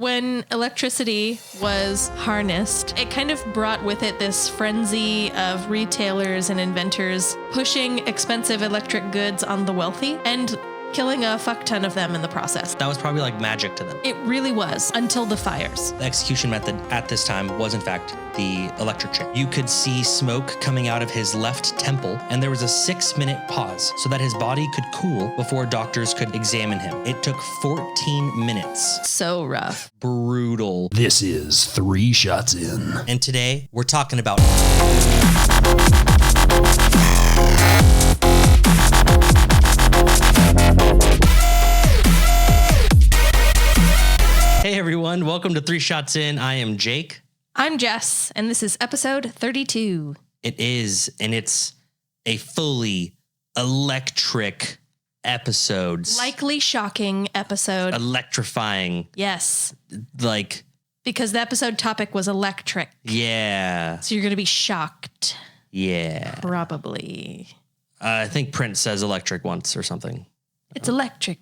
When electricity was harnessed, it kind of brought with it this frenzy of retailers and inventors pushing expensive electric goods on the wealthy and killing a fuck ton of them in the process. That was probably like magic to them. It really was, until the fires. The execution method at this time was, in fact, the electric chair. You could see smoke coming out of his left temple, and there was a 6-minute pause so that his body could cool before doctors could examine him. It took 14 minutes. So rough. Brutal. This is 3 Shots In. And today, we're talking about... Hey everyone, welcome to 3 Shots In. I am Jake. I'm Jess, and this is episode 32. It is, and it's a fully electric episode. Likely shocking episode. Electrifying. Yes. Like. Because the episode topic was electric. Yeah. So you're going to be shocked. Yeah. Probably. I think Prince says electric once or something. It's electric.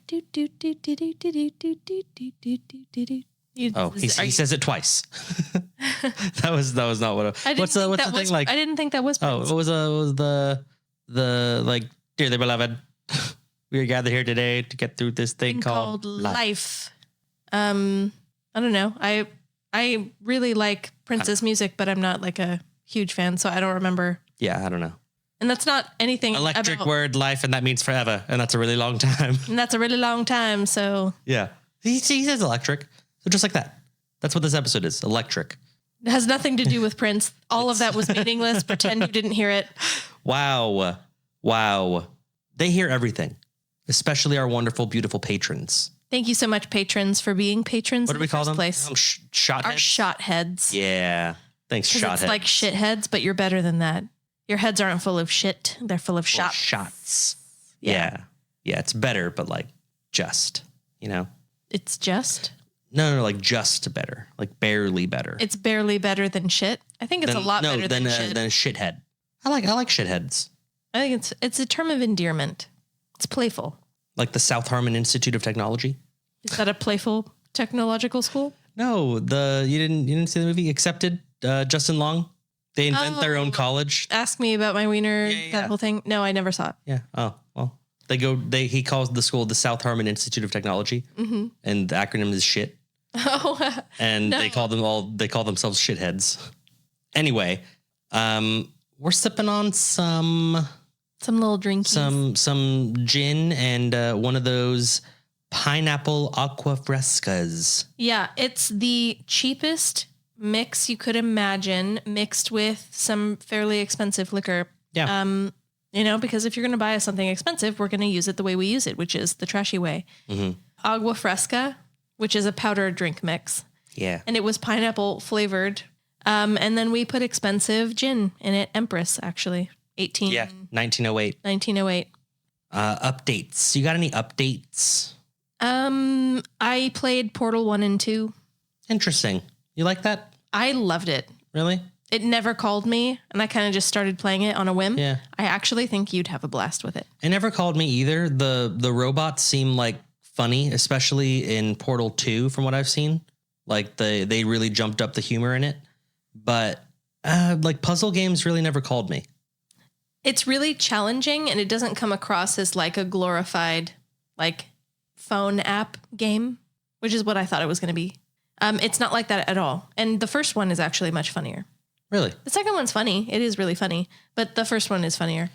Oh, he says it twice. that was not what. What's the thing like? I didn't think that was. Prince. Oh, what was the like? Dear the beloved, we are gathered here today to get through this thing called life. I don't know. I really like Prince's music, but I'm not like a huge fan, so I don't remember. Yeah, I don't know. And that's not anything electric word life, and that means forever, and that's a really long time. And that's a really long time, so... Yeah. He says electric, so just like that. That's what this episode is, electric. It has nothing to do with Prince. All of that was meaningless. Pretend you didn't hear it. Wow. They hear everything, especially our wonderful, beautiful patrons. Thank you so much, patrons, for being patrons. What do we call them? Place. Shot heads? Our shot heads. Yeah. Thanks, shot heads. It's like shit heads, but you're better than that. Your heads aren't full of shit. They're full of shots. Shots. Yeah. Yeah, it's better, but like just, you know? It's just? No, like just better. Like barely better. It's barely better than shit? I think it's a lot better than shit. Than a shithead. I like shitheads. I think it's a term of endearment. It's playful. Like the South Harmon Institute of Technology? Is that a playful technological school? No, you didn't see the movie Accepted? Justin Long? They invent their own college. Ask me about my wiener, that whole thing. No, I never saw it. Yeah. Oh, well. He calls the school the South Harmon Institute of Technology. Mm-hmm. And the acronym is shit. Oh. And they call themselves shitheads. Anyway, we're sipping on some little drinkies. Some gin and one of those pineapple aqua frescas. Yeah, it's the cheapest mix you could imagine, mixed with some fairly expensive liquor. Yeah. Because if you're going to buy us something expensive, we're going to use it the way we use it, which is the trashy way. Mm-hmm. Agua fresca, which is a powdered drink mix. Yeah. And it was pineapple flavored. And then we put expensive gin in it. Empress, actually. 1908. 1908. Updates. You got any updates? I played Portal 1 and 2. Interesting. You like that? I loved it. Really? It never called me, and I kind of just started playing it on a whim. Yeah. I actually think you'd have a blast with it. It never called me either. The robots seem like funny, especially in Portal 2 from what I've seen. Like they really jumped up the humor in it. But like puzzle games really never called me. It's really challenging, and it doesn't come across as like a glorified like phone app game, which is what I thought it was going to be. It's not like that at all. And the first one is actually much funnier. Really? The second one's funny. It is really funny. But the first one is funnier.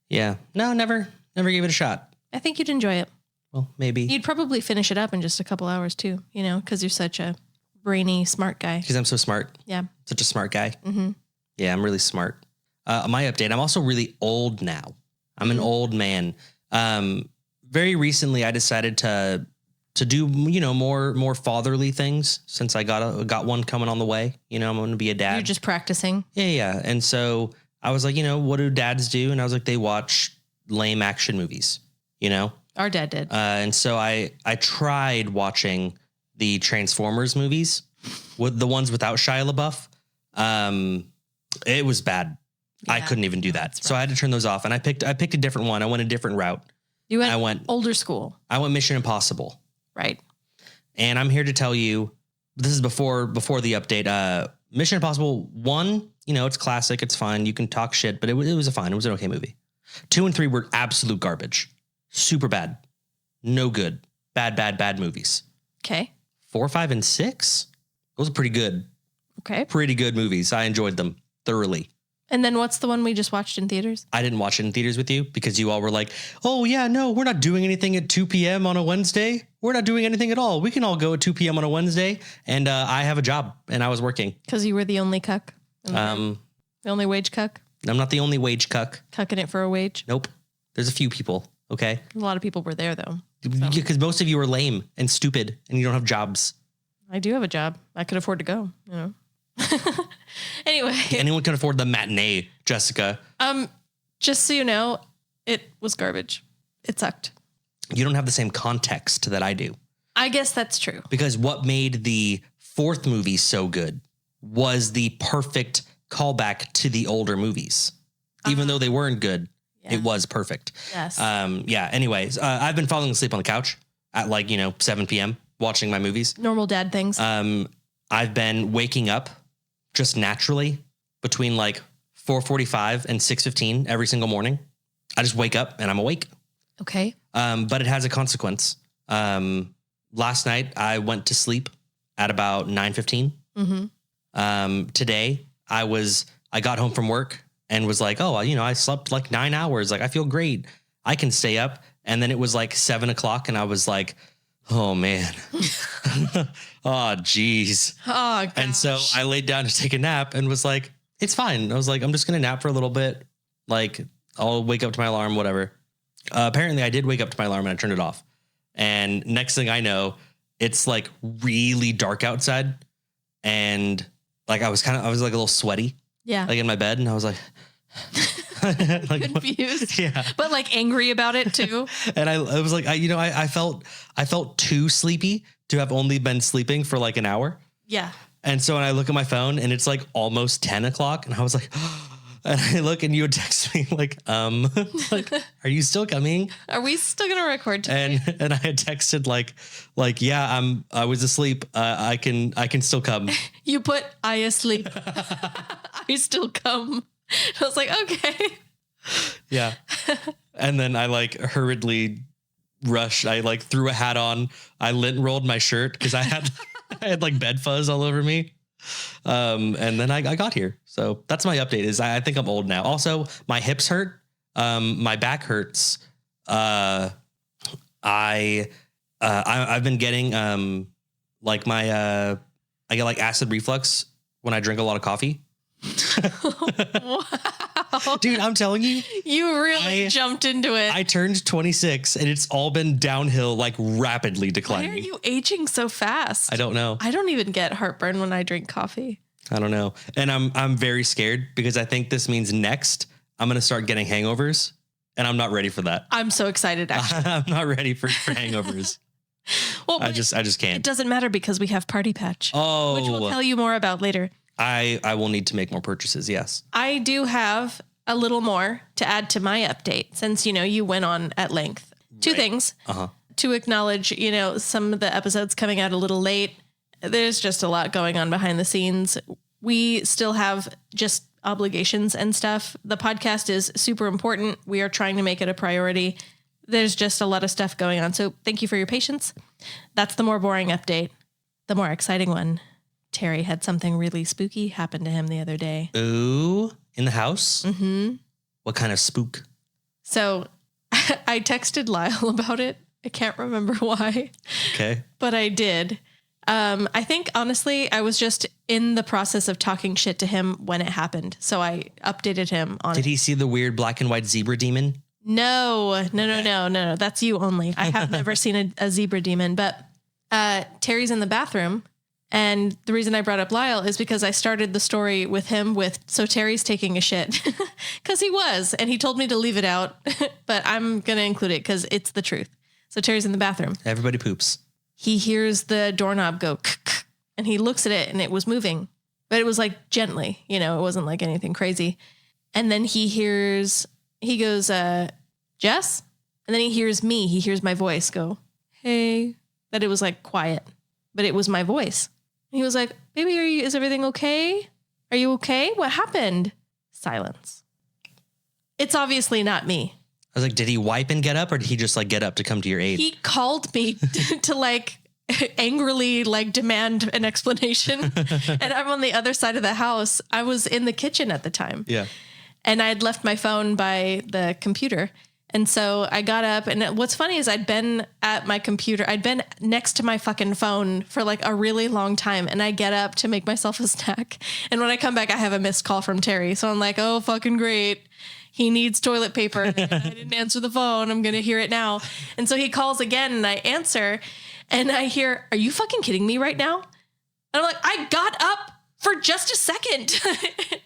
Yeah. No, never gave it a shot. I think you'd enjoy it. Well, maybe. You'd probably finish it up in just a couple hours too, because you're such a brainy, smart guy. Because I'm so smart. Yeah. Such a smart guy. Mm-hmm. Yeah, I'm really smart. My update, I'm also really old now. I'm an old man. Very recently, I decided to do, more fatherly things since I got one coming on the way. I'm going to be a dad. You're just practicing. Yeah. And so I was like, what do dads do? And I was like, they watch lame action movies, Our dad did. And so I tried watching the Transformers movies, with the ones without Shia LaBeouf. It was bad. Yeah, I couldn't even do that. So I had to turn those off, and I picked a different one. I went a different route. I went older school. I went Mission Impossible. Right. And I'm here to tell you, this is before the update. Mission Impossible 1, it's classic. It's fine. You can talk shit, but it was an okay movie. 2 and 3 were absolute garbage. Super bad. No good. Bad movies. Okay. 4, 5, and 6? Those are pretty good. Okay. Pretty good movies. I enjoyed them thoroughly. And then what's the one we just watched in theaters? I didn't watch it in theaters with you because you all were like, oh, yeah, no, we're not doing anything at 2 p.m. on a Wednesday. We're not doing anything at all. We can all go at 2 p.m. on a Wednesday. And I have a job and I was working. Because you were the only cuck? The only wage cuck? I'm not the only wage cuck. Cucking it for a wage? Nope. There's a few people. Okay. A lot of people were there, though. Because most of you are lame and stupid and you don't have jobs. I do have a job. I could afford to go, Anyway. Anyone can afford the matinee, Jessica. Just so you know, it was garbage. It sucked. You don't have the same context that I do. I guess that's true. Because what made the 4th movie so good was the perfect callback to the older movies. Even though they weren't good, it was perfect. Yes. Anyways, I've been falling asleep on the couch at 7 p.m. watching my movies. Normal dad things. I've been waking up just naturally between 4:45 and 6:15 every single morning. I just wake up and I'm awake. Okay. But it has a consequence. Last night I went to sleep at about 9:15. Mm-hmm. Today I got home from work and was like, oh, I slept 9 hours. I feel great. I can stay up. And then it was 7 o'clock and I was like, oh man. Oh, geez. Oh, gosh. And so I laid down to take a nap and was like, it's fine. I was like, I'm just going to nap for a little bit. I'll wake up to my alarm, whatever. Apparently I did wake up to my alarm and I turned it off. And next thing I know, it's really dark outside. And I was a little sweaty. Yeah. In my bed. And I was like, confused. Yeah. But angry about it too. And I was like, I felt too sleepy to have only been sleeping for an hour. Yeah. And so when I look at my phone and it's almost 10 o'clock and I was like, and I look and you would text me are you still coming? Are we still going to record today? And I had texted yeah, I was asleep. I can still come. You put I asleep. I still come. I was like, okay. Yeah. And then I hurriedly rushed. I threw a hat on. I lint rolled my shirt because I had bed fuzz all over me. And then I got here. So that's my update is I think I'm old now. Also, my hips hurt. My back hurts. I've been getting I get acid reflux when I drink a lot of coffee. Wow. Dude, I'm telling you. You really jumped into it. I turned 26 and it's all been downhill, rapidly declining. Why are you aging so fast? I don't know. I don't even get heartburn when I drink coffee. I don't know. And I'm very scared because I think this means next I'm going to start getting hangovers and I'm not ready for that. I'm so excited, actually. I'm not ready for hangovers. Well, I just can't. It doesn't matter because we have Party Patch. Oh. Which we'll tell you more about later. I will need to make more purchases, yes. I do have a little more to add to my update since, you went on at length. Two things. To acknowledge, some of the episodes coming out a little late. There's just a lot going on behind the scenes. We still have just obligations and stuff. The podcast is super important. We are trying to make it a priority. There's just a lot of stuff going on. So thank you for your patience. That's the more boring update. The more exciting one. Terry had something really spooky happen to him the other day. Ooh, in the house? Mm-hmm. What kind of spook? So I texted Lyle about it. I can't remember why. Okay. But I did. I think, honestly, I was just in the process of talking shit to him when it happened. So I updated him on Did he see the weird black and white zebra demon? No. That's you only. I have never seen a zebra demon. But Terry's in the bathroom. And the reason I brought up Lyle is because I started the story with him so Terry's taking a shit because he was, and he told me to leave it out, but I'm going to include it because it's the truth. So Terry's in the bathroom. Everybody poops. He hears the doorknob go, and he looks at it and it was moving, but it was gently, it wasn't anything crazy. And then he goes, Jess? And then he hears my voice go, hey, that it was quiet, but it was my voice. He was like, baby, is everything okay? Are you okay? What happened? Silence. It's obviously not me. I was like, did he wipe and get up, or did he just like get up to come to your aid? He called me to like angrily like demand an explanation. And I'm on the other side of the house. I was in the kitchen at the time. Yeah. And I'd left my phone by the computer. And so I got up, and what's funny is I'd been at my computer. I'd been next to my fucking phone for like a really long time. And I get up to make myself a snack. And when I come back, I have a missed call from Terry. So I'm like, oh, fucking great. He needs toilet paper. And I didn't answer the phone. I'm going to hear it now. And so he calls again, and I answer, and I hear, are you fucking kidding me right now? And I'm like, I got up for just a second.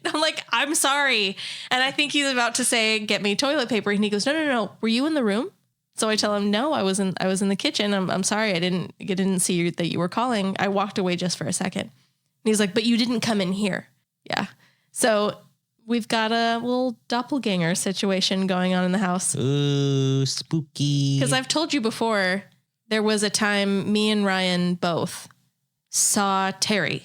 I'm like, I'm sorry. And I think he's about to say, get me toilet paper. And he goes, no. Were you in the room? So I tell him, no, I was in the kitchen. I'm sorry. I didn't see that you were calling. I walked away just for a second. And he's like, but you didn't come in here. Yeah. So we've got a little doppelganger situation going on in the house. Ooh, spooky. Because I've told you before, there was a time me and Ryan both saw Terry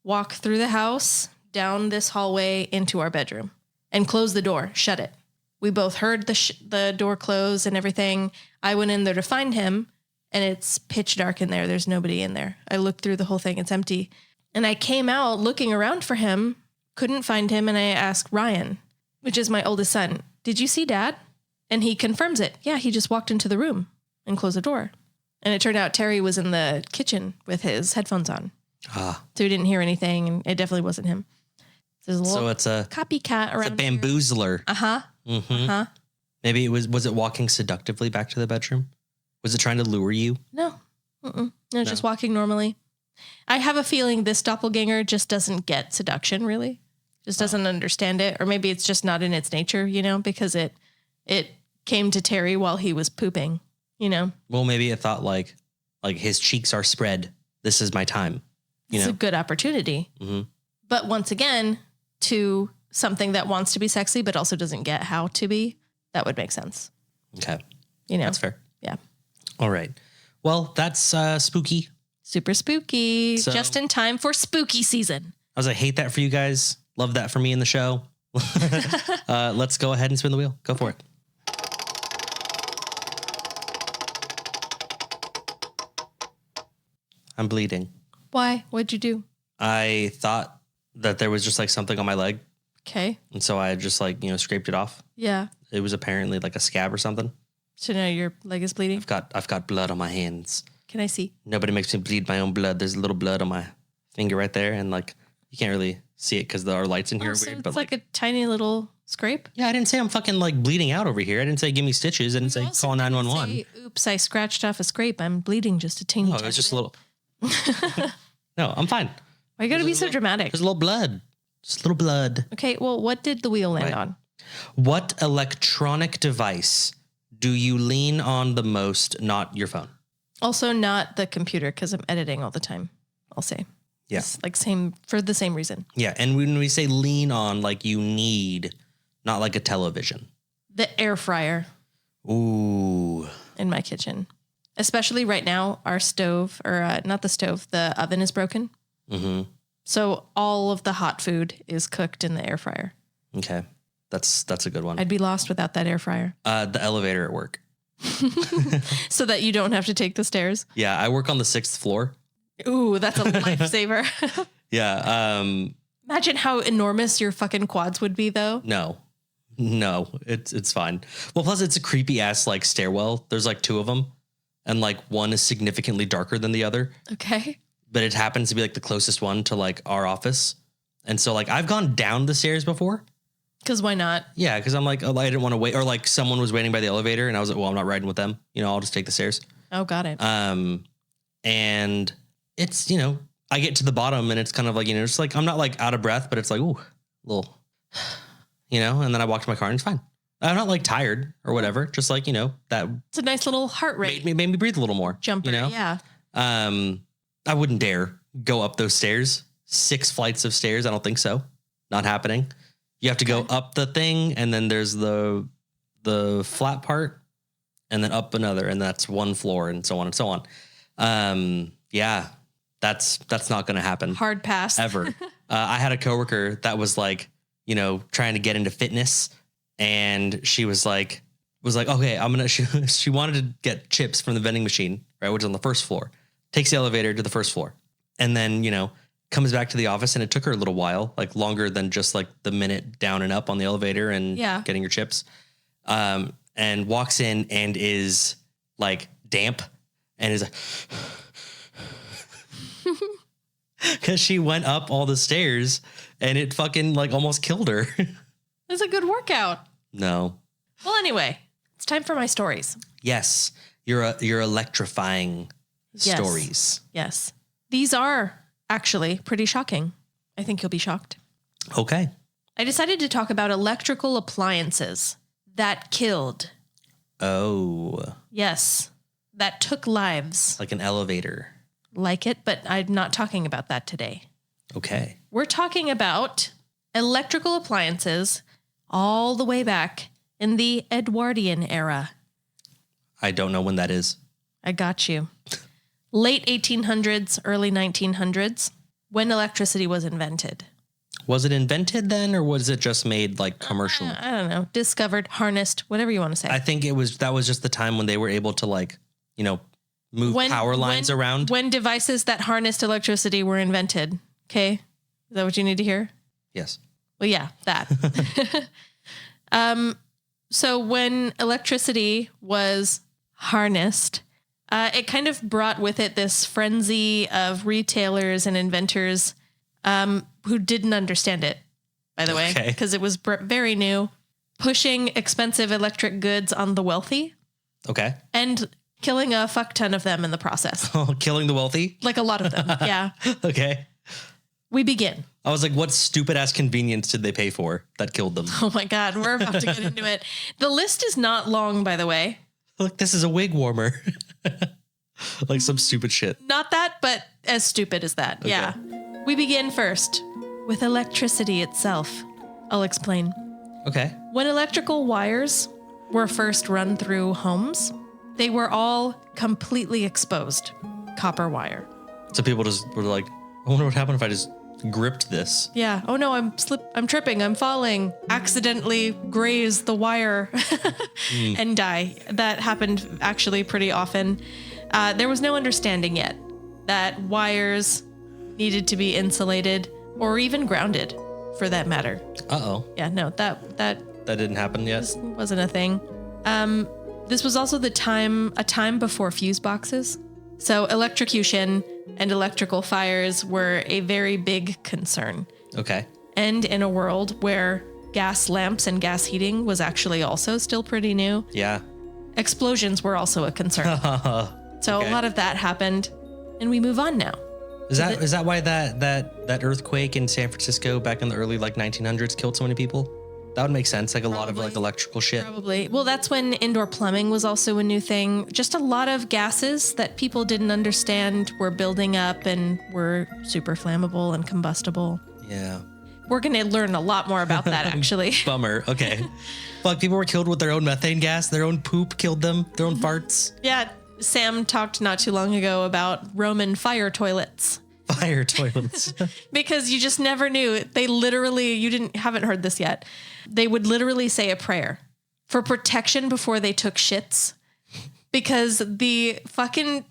walk through the house, down this hallway into our bedroom, and close the door, shut it. We both heard the door close and everything. I went in there to find him, and it's pitch dark in there. There's nobody in there. I looked through the whole thing. It's empty. And I came out looking around for him, couldn't find him, and I asked Ryan, which is my oldest son, did you see Dad? And he confirms it. Yeah, he just walked into the room and closed the door. And it turned out Terry was in the kitchen with his headphones on. So we didn't hear anything, and it definitely wasn't him. So it's a copycat around. It's a bamboozler. Uh-huh. Mm-hmm. Uh-huh. Maybe was it walking seductively back to the bedroom? Was it trying to lure you? No. No, just walking normally. I have a feeling this doppelganger just doesn't get seduction, really. Just doesn't understand it. Or maybe it's just not in its nature, because it came to Terry while he was pooping, Well, maybe it thought like his cheeks are spread. This is my time. It's a good opportunity. Mm-hmm. But once again, to something that wants to be sexy but also doesn't get how to be, that would make sense. Okay. That's fair. Yeah. All right. Well, that's spooky. Super spooky. So, just in time for spooky season. I hate that for you guys. Love that for me in the show. Let's go ahead and spin the wheel. Go for it. I'm bleeding. Why? What'd you do? I thought that there was just like something on my leg. Okay. And so I just scraped it off. Yeah. It was apparently like a scab or something. So now your leg is bleeding? I've got blood on my hands. Can I see? Nobody makes me bleed my own blood. There's a little blood on my finger right there. And you can't really see it because our lights in here are weird. It's but like a tiny little scrape? Yeah, I didn't say I'm fucking bleeding out over here. I didn't say give me stitches. I didn't say call 911. Oops, I scratched off a scrape. I'm bleeding just a teeny Oh, it was just a little. No, I'm fine. Why you gotta be so dramatic? There's a little blood. Just a little blood. Okay, well, what did the wheel land on? What electronic device do you lean on the most, not your phone? Also not the computer, because I'm editing all the time, I'll say. Yeah. It's for the same reason. Yeah, and when we say lean on, you need, not like a television. The air fryer. Ooh. In my kitchen. Especially right now, our stove, or not the stove, the oven is broken. Mm-hmm. So all of the hot food is cooked in the air fryer. Okay. That's a good one. I'd be lost without that air fryer. The elevator at work. So that you don't have to take the stairs? Yeah, I work on the 6th floor. Ooh, that's a lifesaver. Yeah. Imagine how enormous your fucking quads would be, though. No, it's fine. Well, plus it's a creepy ass stairwell. There's 2 of them. And one is significantly darker than the other. Okay. But it happens to be the closest one to our office. And so I've gone down the stairs before. Because why not? Yeah, because I'm I didn't want to wait. Or someone was waiting by the elevator and I was well, I'm not riding with them. I'll just take the stairs. Oh, got it. And it's, I get to the bottom and it's kind of just I'm not out of breath, but it's ooh, little, and then I walk to my car and it's fine. I'm not tired or whatever. Just that it's a nice little heart rate. made me breathe a little more. Jumper, yeah. I wouldn't dare go up those stairs. 6 flights of stairs. I don't think so. Not happening. You have to go up the thing, and then there's the flat part, and then up another, and that's 1 floor, and so on and so on. Yeah, That's not going to happen. Hard pass. Ever. I had a coworker that was like, trying to get into fitness, and she was like, okay, she wanted to get chips from the vending machine, right, which is on the first floor. Takes the elevator to the first floor, and then, comes back to the office, and it took her a little while, like longer than just like the minute down and up on the elevator and getting your chips. And walks in and is like damp and is like, because she went up all the stairs and it fucking like almost killed her. It's a good workout. No. Well, anyway, it's time for my stories. Yes. You're electrifying stories. Yes. These are actually pretty shocking. I think you'll be shocked. Okay. I decided to talk about electrical appliances that killed. Oh. Yes. That took lives. Like an elevator. Like it, but I'm not talking about that today. Okay. We're talking about electrical appliances all the way back in the Edwardian era. I don't know when that is. I got you. Late 1800s, early 1900s, when electricity was invented. Was it invented then, or was it just made like commercial? I don't know. Discovered, harnessed, whatever you want to say. I think that was just the time when they were able to like, move power lines around. When devices that harnessed electricity were invented. Okay. Is that what you need to hear? Yes. Well, yeah, that. So when electricity was harnessed, it kind of brought with it this frenzy of retailers and inventors who didn't understand it, by the way, because it was very new, pushing expensive electric goods on the wealthy. Okay. And killing a fuck ton of them in the process. Oh, killing the wealthy? Like a lot of them, yeah. Okay. We begin. I was like, what stupid ass convenience did they pay for that killed them? Oh my God, we're about to get into it. The list is not long, by the way. Look, this is a wig warmer. Like some stupid shit. Not that, but as stupid as that. Okay. Yeah. We begin first with electricity itself. I'll explain. Okay. When electrical wires were first run through homes, they were all completely exposed. Copper wire. So people just were like, I wonder what happened if I just gripped this. Yeah. Oh no, I'm tripping. I'm falling. Accidentally graze the wire and die. That happened actually pretty often. There was no understanding yet that wires needed to be insulated or even grounded, for that matter. Uh-oh. Yeah, no, that didn't happen yet. Wasn't a thing. This was also a time before fuse boxes. So electrocution and electrical fires were a very big concern. Okay. And in a world where gas lamps and gas heating was actually also still pretty new. Yeah. Explosions were also a concern. So a lot of that happened, and we move on now. Is that why that earthquake in San Francisco back in the early 1900s killed so many people? That would make sense. Like a lot of electrical shit. Probably. Well, that's when indoor plumbing was also a new thing. Just a lot of gases that people didn't understand were building up and were super flammable and combustible. Yeah. We're going to learn a lot more about that, actually. Bummer. Okay. Fuck, people were killed with their own methane gas. Their own poop killed them. Their own farts. Yeah. Sam talked not too long ago about Roman fire toilets. Fire toilets. Because you just never knew. They literally, haven't heard this yet. They would literally say a prayer for protection before they took shits. Because the fucking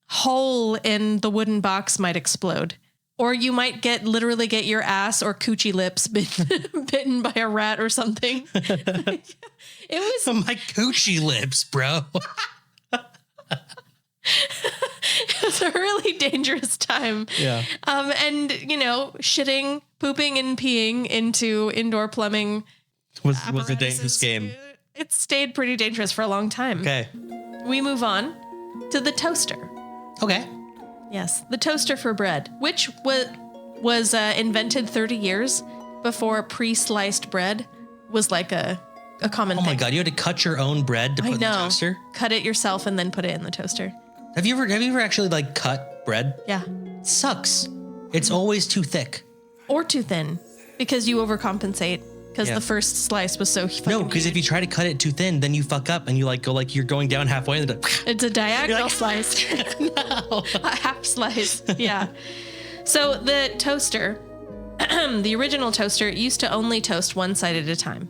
hole in the wooden box might explode. Or you might literally get your ass or coochie lips bitten by a rat or something. It was my coochie lips, bro. It was a really dangerous time. Yeah. And, shitting, pooping, and peeing into indoor plumbing was a dangerous game. It stayed pretty dangerous for a long time. Okay. We move on to the toaster. Okay. Yes, the toaster for bread, which was invented 30 years before pre-sliced bread was like a common thing. Oh my God, you had to cut your own bread to put in the toaster? Cut it yourself and then put it in the toaster. Have you ever actually cut bread? Yeah. It sucks. It's always too thick. Or too thin, because you overcompensate. because the first slice was so fucking No, because if you try to cut it too thin, then you fuck up and you like go like you're going down halfway. And it's a diagonal slice. No. A half slice. Yeah. So the toaster, the original toaster used to only toast one side at a time.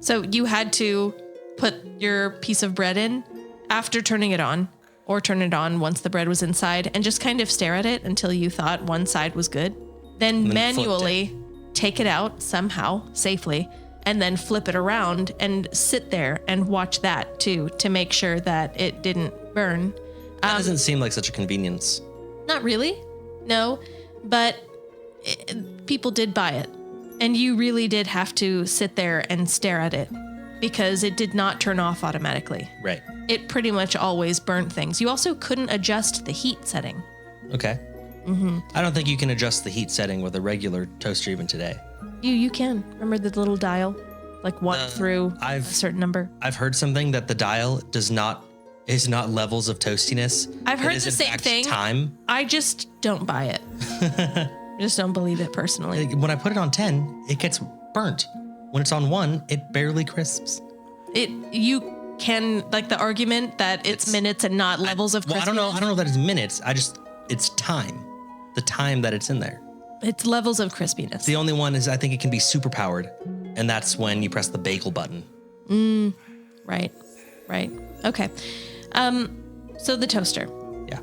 So you had to put your piece of bread in after turning it on, or turn it on once the bread was inside and just kind of stare at it until you thought one side was good. Then manually take it out somehow safely and then flip it around and sit there and watch that too to make sure that it didn't burn. That doesn't seem like such a convenience. Not really. No, but people did buy it. And you really did have to sit there and stare at it because it did not turn off automatically. Right. It pretty much always burnt things. You also couldn't adjust the heat setting. Okay. Mm-hmm. I don't think you can adjust the heat setting with a regular toaster even today. You can. Remember the little dial? Like 1 through a certain number? I've heard something that the dial is not levels of toastiness. I've heard It is the in same fact thing. Time. I just don't buy it. I just don't believe it personally. When I put it on 10, it gets burnt. When it's on 1, it barely crisps. You can, like the argument that it's minutes and not levels of crispiness. I don't know if that is minutes. It's time. The time that it's in there. It's levels of crispiness. The only one is I think it can be super powered, and that's when you press the bagel button. Right. Okay. So the toaster, Yeah.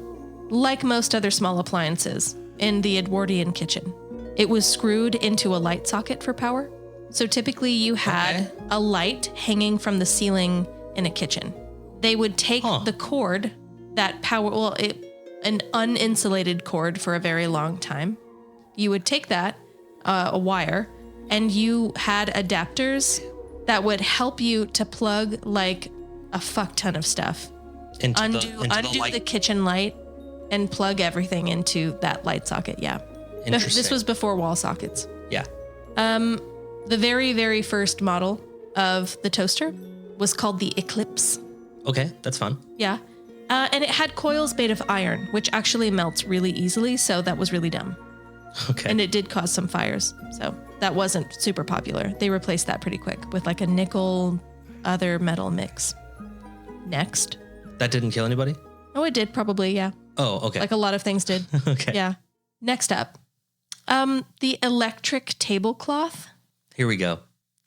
like most other small appliances in the Edwardian kitchen, it was screwed into a light socket for power. So typically you had a light hanging from the ceiling in a kitchen. They would take the cord that an uninsulated cord for a very long time. You would take that, a wire, and you had adapters that would help you to plug like a fuck ton of stuff. Undo the kitchen light and plug everything into that light socket. Yeah. This was before wall sockets. Yeah. The very, very first model of the toaster was called the Eclipse. Okay, that's fun. Yeah. And it had coils made of iron, which actually melts really easily. So that was really dumb. Okay. And it did cause some fires. So that wasn't super popular. They replaced that pretty quick with like a nickel other metal mix. Next. That didn't kill anybody? Oh, it did probably. Yeah. Oh, okay. Like a lot of things did. Okay. Yeah. Next up, the electric tablecloth. Here we go.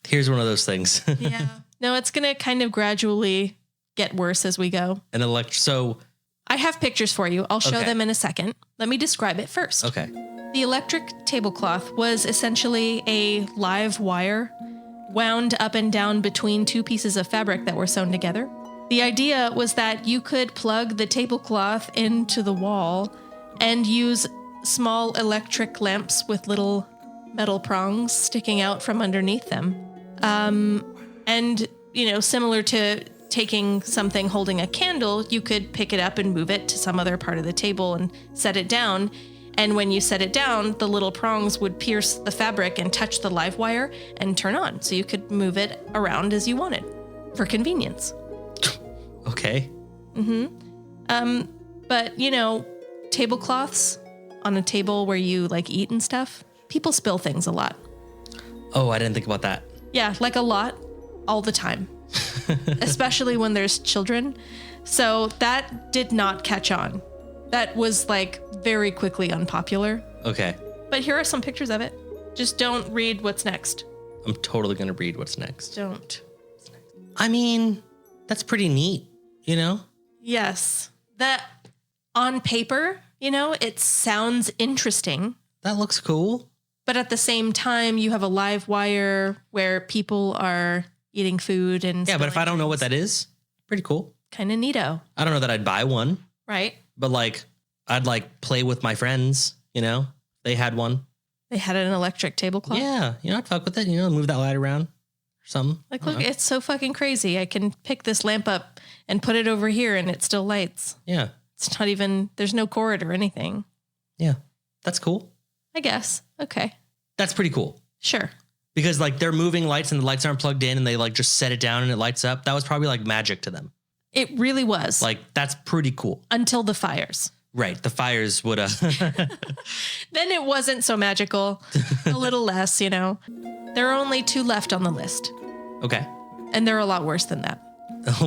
Here's one of those things. Yeah. No, it's going to kind of gradually get worse as we go. So I have pictures for you. I'll show them in a second. Let me describe it first. Okay. The electric tablecloth was essentially a live wire wound up and down between two pieces of fabric that were sewn together. The idea was that you could plug the tablecloth into the wall and use small electric lamps with little metal prongs sticking out from underneath them. And, similar to taking something holding a candle, you could pick it up and move it to some other part of the table and set it down. And when you set it down, the little prongs would pierce the fabric and touch the live wire and turn on. So you could move it around as you wanted for convenience. Okay. But, tablecloths on a table where you like eat and stuff, people spill things a lot. Oh, I didn't think about that. Yeah, like a lot all the time, especially when there's children. So that did not catch on. That was like very quickly unpopular. Okay. But here are some pictures of it. Just don't read what's next. I'm totally going to read what's next. Don't. I mean, that's pretty neat, Yes. That on paper, it sounds interesting. That looks cool. But at the same time, you have a live wire where people are eating food and yeah, but if I don't know what that is, pretty cool. Kind of neato. I don't know that I'd buy one. Right. But I'd play with my friends, They had one. They had an electric tablecloth. Yeah. I'd fuck with it, move that light around or something. Like, look, it's so fucking crazy. I can pick this lamp up and put it over here and it still lights. Yeah. It's not even, there's no cord or anything. Yeah. That's cool. I guess. Okay. That's pretty cool. Sure. Because they're moving lights and the lights aren't plugged in and they just set it down and it lights up. That was probably magic to them. It really was. That's pretty cool. Until the fires. Right. The fires would have. Then it wasn't so magical. A little less, There are only 2 left on the list, Okay. and they're a lot worse than that.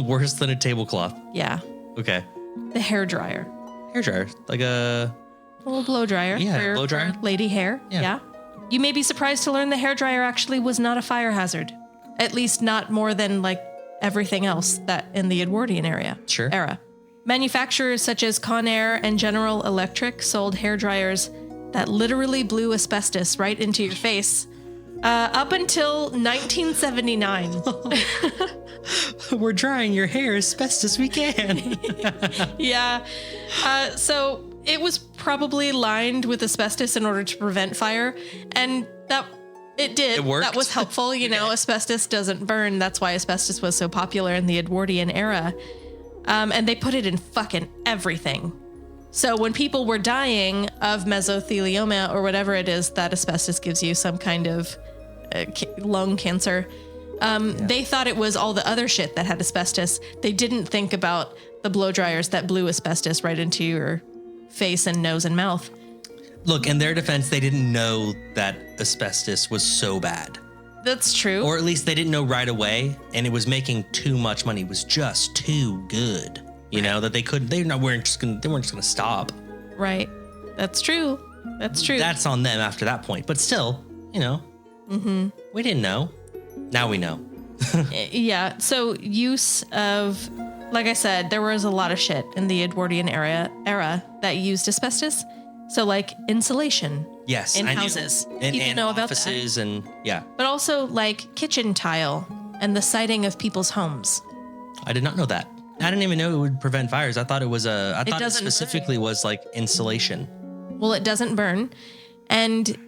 Worse than a tablecloth. Yeah. Okay. The hair dryer. Hair dryer. Like a little blow dryer. Yeah, blow dryer. For lady hair. Yeah. You may be surprised to learn the hair dryer actually was not a fire hazard. At least not more than like everything else that in the Edwardian era. Manufacturers such as Conair and General Electric sold hair dryers that literally blew asbestos right into your face up until 1979. We're drying your hair as best as we can. Yeah. So it was probably lined with asbestos in order to prevent fire. And it did. It worked. That was helpful. You know, asbestos doesn't burn. That's why asbestos was so popular in the Edwardian era. And they put it in fucking everything. So when people were dying of mesothelioma or whatever it is that asbestos gives you, some kind of lung cancer, they thought it was all the other shit that had asbestos. They didn't think about the blow dryers that blew asbestos right into your face and nose and mouth. Look, in their defense, they didn't know that asbestos was so bad. That's true. Or at least they didn't know right away, and it was making too much money. It was just too good, you know, that they weren't just gonna stop. Right. That's true. That's true. That's on them after that point. But still, you know, we didn't know. Now we know. Yeah. So use of, like I said, there was a lot of shit in the Edwardian era that used asbestos. So like insulation. Yes, in I houses. knew. And know about offices that. and yeah. But also like kitchen tile and the siding of people's homes. I did not know that. I didn't even know it would prevent fires. I thought it was I thought it specifically was like insulation. Well, it doesn't burn. And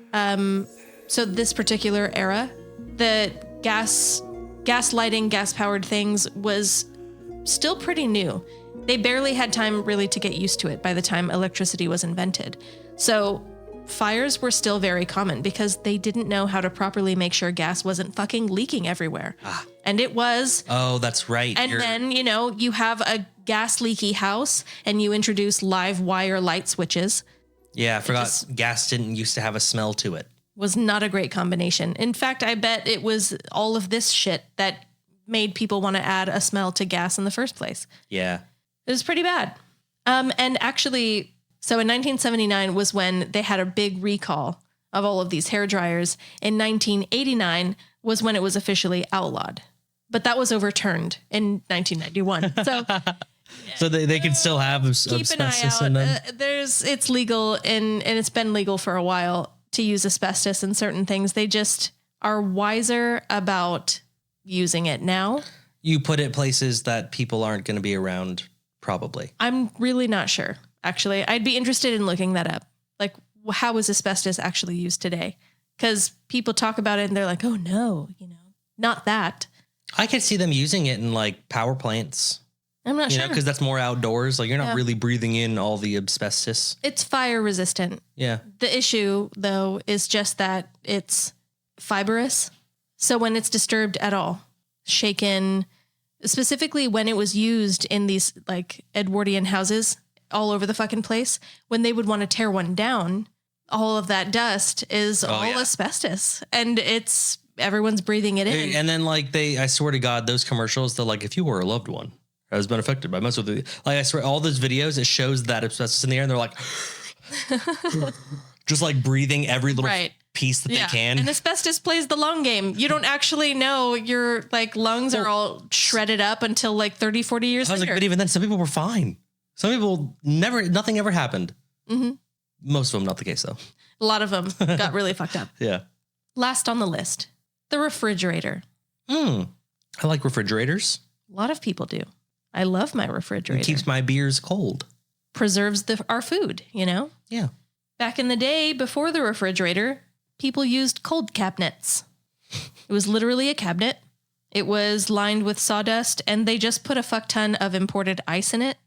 so this particular era, the gas lighting, gas powered things was still pretty new. They barely had time really to get used to it by the time electricity was invented. So fires were still very common because they didn't know how to properly make sure gas wasn't fucking leaking everywhere. And it was. Oh, that's right. And then, you know, you have a gas leaky house and you introduce live wire light switches. Yeah, I forgot gas didn't used to have a smell to it. Was not a great combination. In fact, I bet it was all of this shit that made people want to add a smell to gas in the first place. Yeah. It was pretty bad. And actually, so in 1979 was when they had a big recall of all of these hair dryers. In 1989 was when it was officially outlawed. But that was overturned in 1991. So so they can still have keep an eye out. It's legal and it's been legal for a while to use asbestos in certain things. They just are wiser about using it now. You put it places that people aren't going to be around. Probably. I'm really not sure, actually. I'd be interested in looking that up. Like, how is asbestos actually used today? Because people talk about it and they're like, oh, no, you know, not that. I could see them using it in like power plants. I'm not sure. Because that's more outdoors. Like you're not really breathing in all the asbestos. It's fire resistant. Yeah. The issue, though, is just that it's fibrous. So when it's disturbed at all, shaken, specifically when it was used in these like Edwardian houses all over the fucking place, when they would want to tear one down, all of that dust is asbestos and everyone's breathing it in. And then like I swear to God, those commercials, they're like, if you were a loved one has been affected by mesothelioma, like I swear all those videos, it shows that asbestos in the air and they're like, just like breathing every little piece that they can. And asbestos plays the long game. You don't actually know your like lungs are all shredded up until like 30, 40 years later. Like, but even then, some people were fine. Some people nothing ever happened. Mm-hmm. Most of them, not the case though. A lot of them got really fucked up. Yeah. Last on the list, the refrigerator. I like refrigerators. A lot of people do. I love my refrigerator. It keeps my beers cold. Preserves our food, you know? Yeah. Back in the day, before the refrigerator, people used cold cabinets. It was literally a cabinet. It was lined with sawdust, and they just put a fuck ton of imported ice in it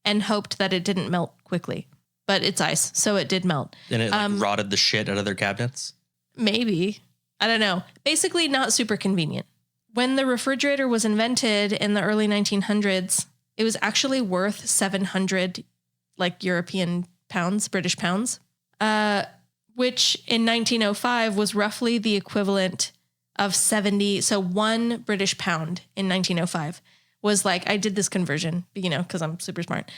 and hoped that it didn't melt quickly. But it's ice, so it did melt. And it rotted the shit out of their cabinets? Maybe. I don't know. Basically, not super convenient. When the refrigerator was invented in the early 1900s, it was actually worth 700 like European pounds, British pounds, which in 1905 was roughly the equivalent of 70. So 1 British pound in 1905 was like, I did this conversion, because I'm super smart,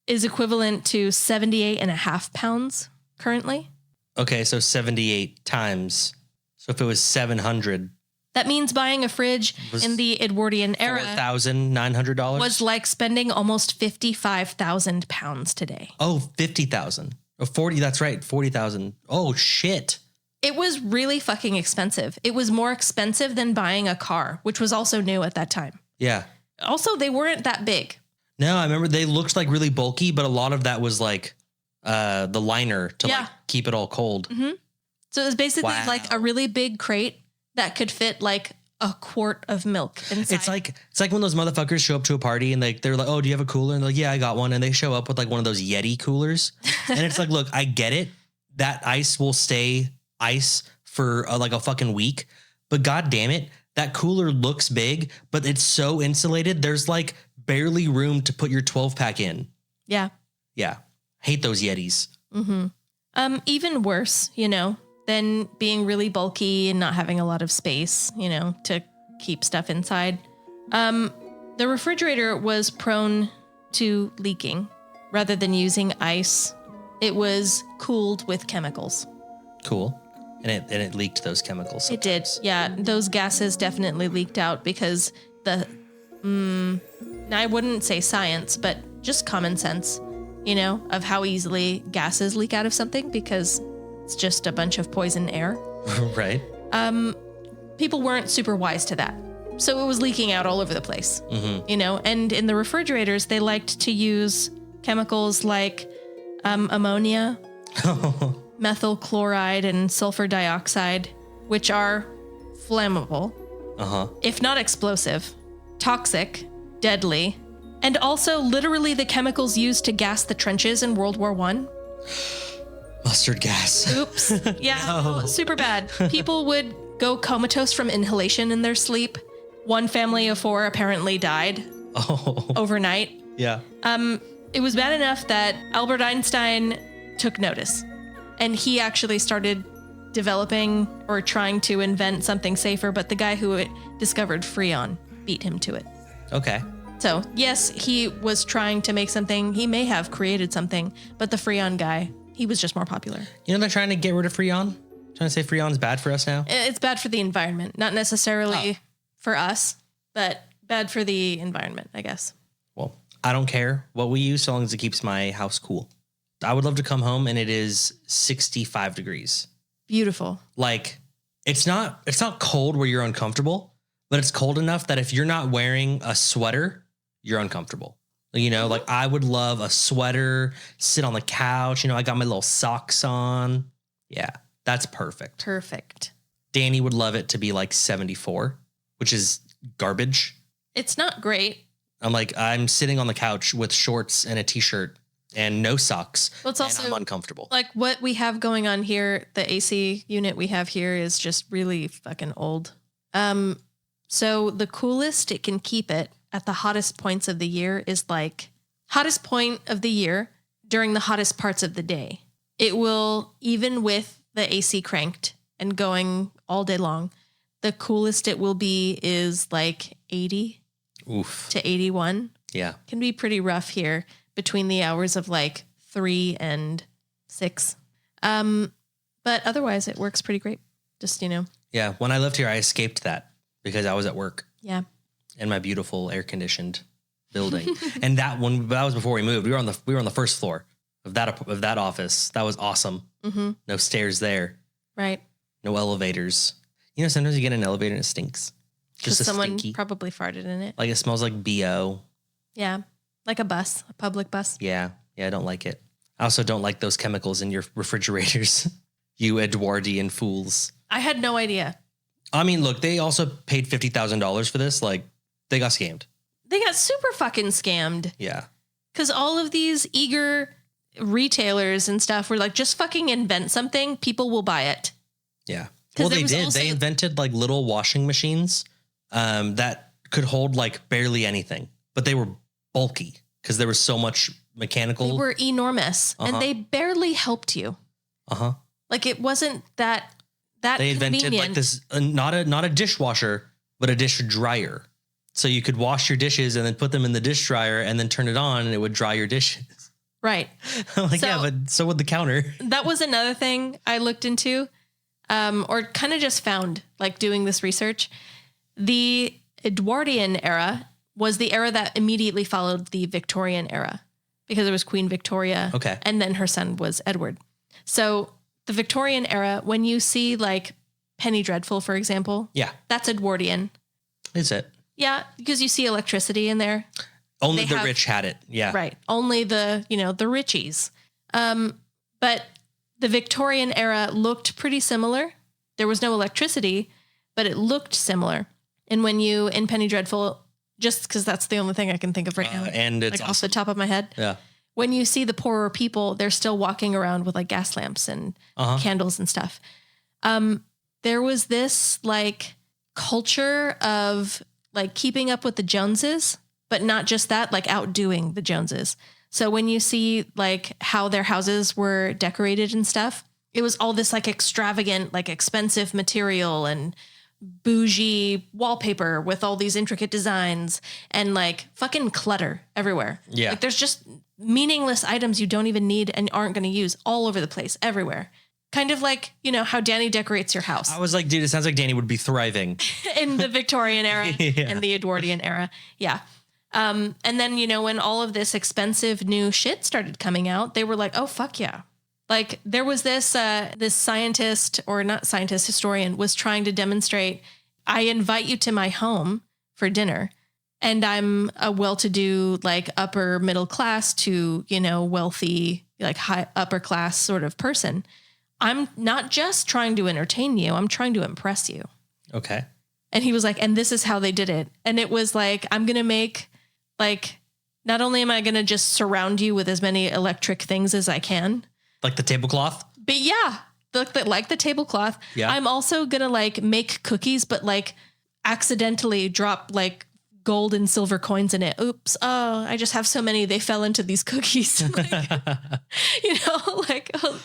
is equivalent to 78 and a half pounds currently. Okay. So 78 times. So if it was 700. That means buying a fridge in the Edwardian era $4,900 was like spending almost 55,000 pounds today. Oh, 50,000. Oh, 40. That's right. 40,000. Oh, shit. It was really fucking expensive. It was more expensive than buying a car, which was also new at that time. Yeah. Also, they weren't that big. No, I remember they looked like really bulky, but a lot of that was like the liner to like keep it all cold. Mm-hmm. So it was basically like a really big crate that could fit like a quart of milk inside. It's like when those motherfuckers show up to a party and they're like, oh, do you have a cooler? And they're like, yeah, I got one. And they show up with like one of those Yeti coolers. And it's like, look, I get it. That ice will stay ice for like a fucking week. But God damn it, that cooler looks big, but it's so insulated. There's like barely room to put your 12 pack in. Yeah. Yeah. Hate those Yetis. Mm-hmm. Even worse, than being really bulky and not having a lot of space, to keep stuff inside. The refrigerator was prone to leaking rather than using ice. It was cooled with chemicals. Cool. And it leaked those chemicals sometimes. It did. Yeah. Those gases definitely leaked out because I wouldn't say science, but just common sense, of how easily gases leak out of something because it's just a bunch of poison air. Right. People weren't super wise to that. So it was leaking out all over the place, and in the refrigerators, they liked to use chemicals like ammonia, methyl chloride, and sulfur dioxide, which are flammable, if not explosive, toxic, deadly, and also literally the chemicals used to gas the trenches in World War I. Mustard gas. Oops. Yeah, no. Super bad. People would go comatose from inhalation in their sleep. One family of 4 apparently died overnight. Yeah. It was bad enough that Albert Einstein took notice, and he actually started developing or trying to invent something safer, but the guy who discovered Freon beat him to it. Okay. So, yes, he was trying to make something. He may have created something, but the Freon guy, he was just more popular. They're trying to get rid of Freon? Trying to say Freon's bad for us now? It's bad for the environment. Not necessarily for us, but bad for the environment, I guess. Well, I don't care what we use so long as it keeps my house cool. I would love to come home and it is 65 degrees. Beautiful. Like, it's not cold where you're uncomfortable, but it's cold enough that if you're not wearing a sweater, you're uncomfortable. Like I would love a sweater, sit on the couch. I got my little socks on. Yeah, that's perfect. Perfect. Dani would love it to be like 74, which is garbage. It's not great. I'm sitting on the couch with shorts and a t-shirt and no socks. Well, it's also and I'm uncomfortable. Like what we have going on here, the AC unit we have here is just really fucking old. So the coolest it can keep it at the hottest points of the year is like hottest point of the year during the hottest parts of the day. It will, even with the AC cranked and going all day long, the coolest it will be is like 80 to 81. Yeah. Can be pretty rough here between the hours of like 3 and 6. But otherwise it works pretty great. Just, Yeah. When I lived here, I escaped that because I was at work. Yeah. In my beautiful air conditioned building. And that was before we moved. We were on the first floor of that office. That was awesome. Mm-hmm. No stairs there. Right. No elevators. Sometimes you get in an elevator and it stinks. Just someone probably farted in it. Like it smells like BO. Yeah. Like a public bus. Yeah. Yeah. I don't like it. I also don't like those chemicals in your refrigerators. You Edwardian fools. I had no idea. I mean, look, they also paid $50,000 for this. Like, they got scammed. They got super fucking scammed. Yeah. Because all of these eager retailers and stuff were like, just fucking invent something. People will buy it. Yeah. Well, they did. They invented like little washing machines that could hold like barely anything, but they were bulky because there was so much mechanical. They were enormous and they barely helped you. Uh-huh. Like it wasn't that that They invented convenient. like this, not a dishwasher, but a dish dryer. So you could wash your dishes and then put them in the dish dryer and then turn it on and it would dry your dishes. Right. I'm like, So- yeah, but so would the counter. That was another thing I looked into, or kind of just found, like doing this research. The Edwardian era was the era that immediately followed the Victorian era, because it was Queen Victoria. Okay. And then her son was Edward. So the Victorian era, when you see like Penny Dreadful, for example, Yeah. that's Edwardian. Is it? Yeah, because you see electricity in there. Only They the have- rich had it. Yeah. Right. Only the richies. But the Victorian era looked pretty similar. There was no electricity, but it looked similar. And when you, in Penny Dreadful, just because that's the only thing I can think of right now, And it's like off the top of my head, Yeah. when you see the poorer people, they're still walking around with like gas lamps and candles and stuff. There was this like culture of like keeping up with the Joneses, but not just that, like outdoing the Joneses. So when you see like how their houses were decorated and stuff, it was all this like extravagant, like expensive material and bougie wallpaper with all these intricate designs and like fucking clutter everywhere. Yeah. Like there's just meaningless items you don't even need and aren't going to use all over the place, everywhere. Kind of like, how Dani decorates your house I was like, dude, it sounds like Dani would be thriving. in the Victorian era Yeah. and the Edwardian era. Yeah. And then, when all of this expensive new shit started coming out, they were like, oh, fuck yeah. Like there was this scientist, or not scientist, historian, was trying to demonstrate, I invite you to my home for dinner and I'm a well-to-do, like upper middle class to, wealthy, like high upper class sort of person. I'm not just trying to entertain you. I'm trying to impress you. Okay. And he was like, and this is how they did it. And it was like, I'm going to make like, not only am I going to just surround you with as many electric things as I can, Like the tablecloth? but yeah, like the tablecloth. Yeah. I'm also going to like make cookies, but like accidentally drop like gold and silver coins in it. Oops. Oh, I just have so many. They fell into these cookies.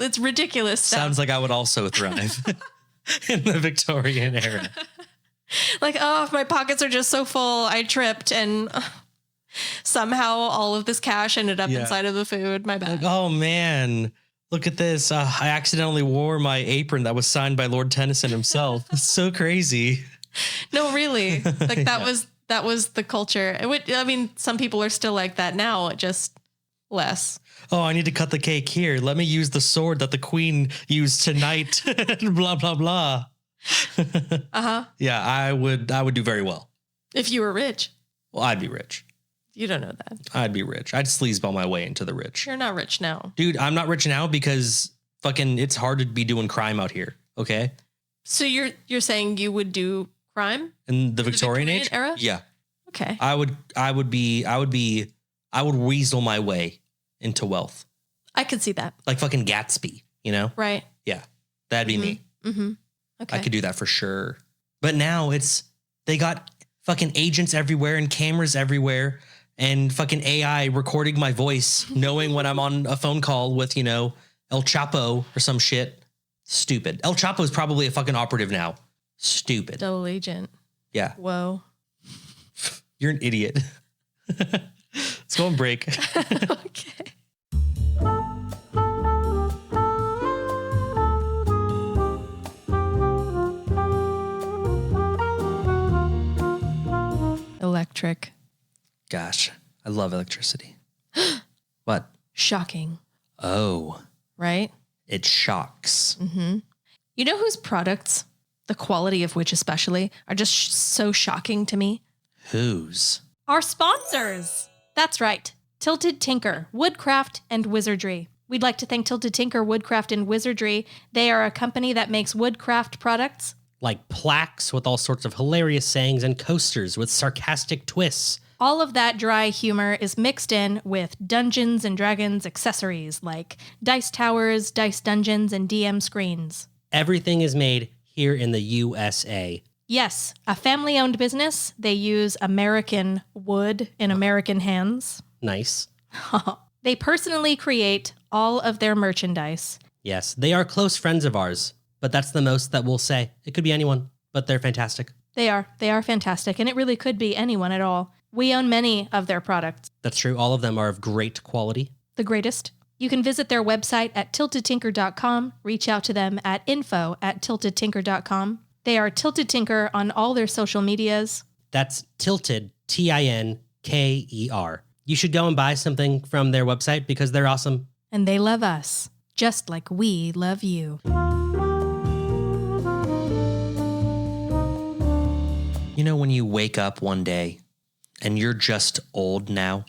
It's ridiculous stuff. Sounds like I would also thrive in the Victorian era. Like, oh, if my pockets are just so full, I tripped and somehow all of this cash ended up Yeah. inside of the food. My bad. Like, oh man, look at this. I accidentally wore my apron that was signed by Lord Tennyson himself. It's so crazy. No, really. Like that was the culture. I mean, some people are still like that now, just less. Oh, I need to cut the cake here. Let me use the sword that the queen used tonight. Blah, blah, blah. Uh-huh. Yeah, I would do very well. If you were rich. Well, I'd be rich. You don't know that. I'd be rich. I'd sleazeball my way into the rich. You're not rich now. Dude, I'm not rich now because fucking it's hard to be doing crime out here. Okay. So you're saying you would do crime? In the Victorian Victorian age? era? Yeah. Okay. I would weasel my way into wealth. I could see that. Like fucking Gatsby, Right. Yeah. That'd be me. Mm-hmm. Okay. I could do that for sure. But now they got fucking agents everywhere and cameras everywhere and fucking AI recording my voice, knowing when I'm on a phone call with, El Chapo or some shit. Stupid. El Chapo is probably a fucking operative now. Stupid. Double agent. Yeah. Whoa. You're an idiot. Let's go on break. Okay. Electric. Gosh, I love electricity. What? Shocking, Oh, right? it shocks. You know whose products, the quality of which especially, are just so shocking to me? Whose? Our sponsors. That's right. Tilted Tinker, Woodcraft, and Wizardry. We'd like to thank Tilted Tinker, Woodcraft, and Wizardry. They are a company that makes woodcraft products. Like plaques with all sorts of hilarious sayings and coasters with sarcastic twists. All of that dry humor is mixed in with Dungeons and Dragons accessories like dice towers, dice dungeons, and DM screens. Everything is made here in the USA. Yes, a family-owned business. They use American wood in American hands. Nice. They personally create all of their merchandise. Yes, they are close friends of ours. but that's the most that we'll say. It could be anyone, but they're fantastic. They are fantastic, and it really could be anyone at all. We own many of their products. That's true. All of them are of great quality. The greatest. You can visit their website at tiltedtinker.com, reach out to them at info@tiltedtinker.com. They are Tilted Tinker on all their social medias. That's Tilted, Tinker. You should go and buy something from their website because they're awesome. And they love us, just like we love you. You know, when you wake up one day and you're just old now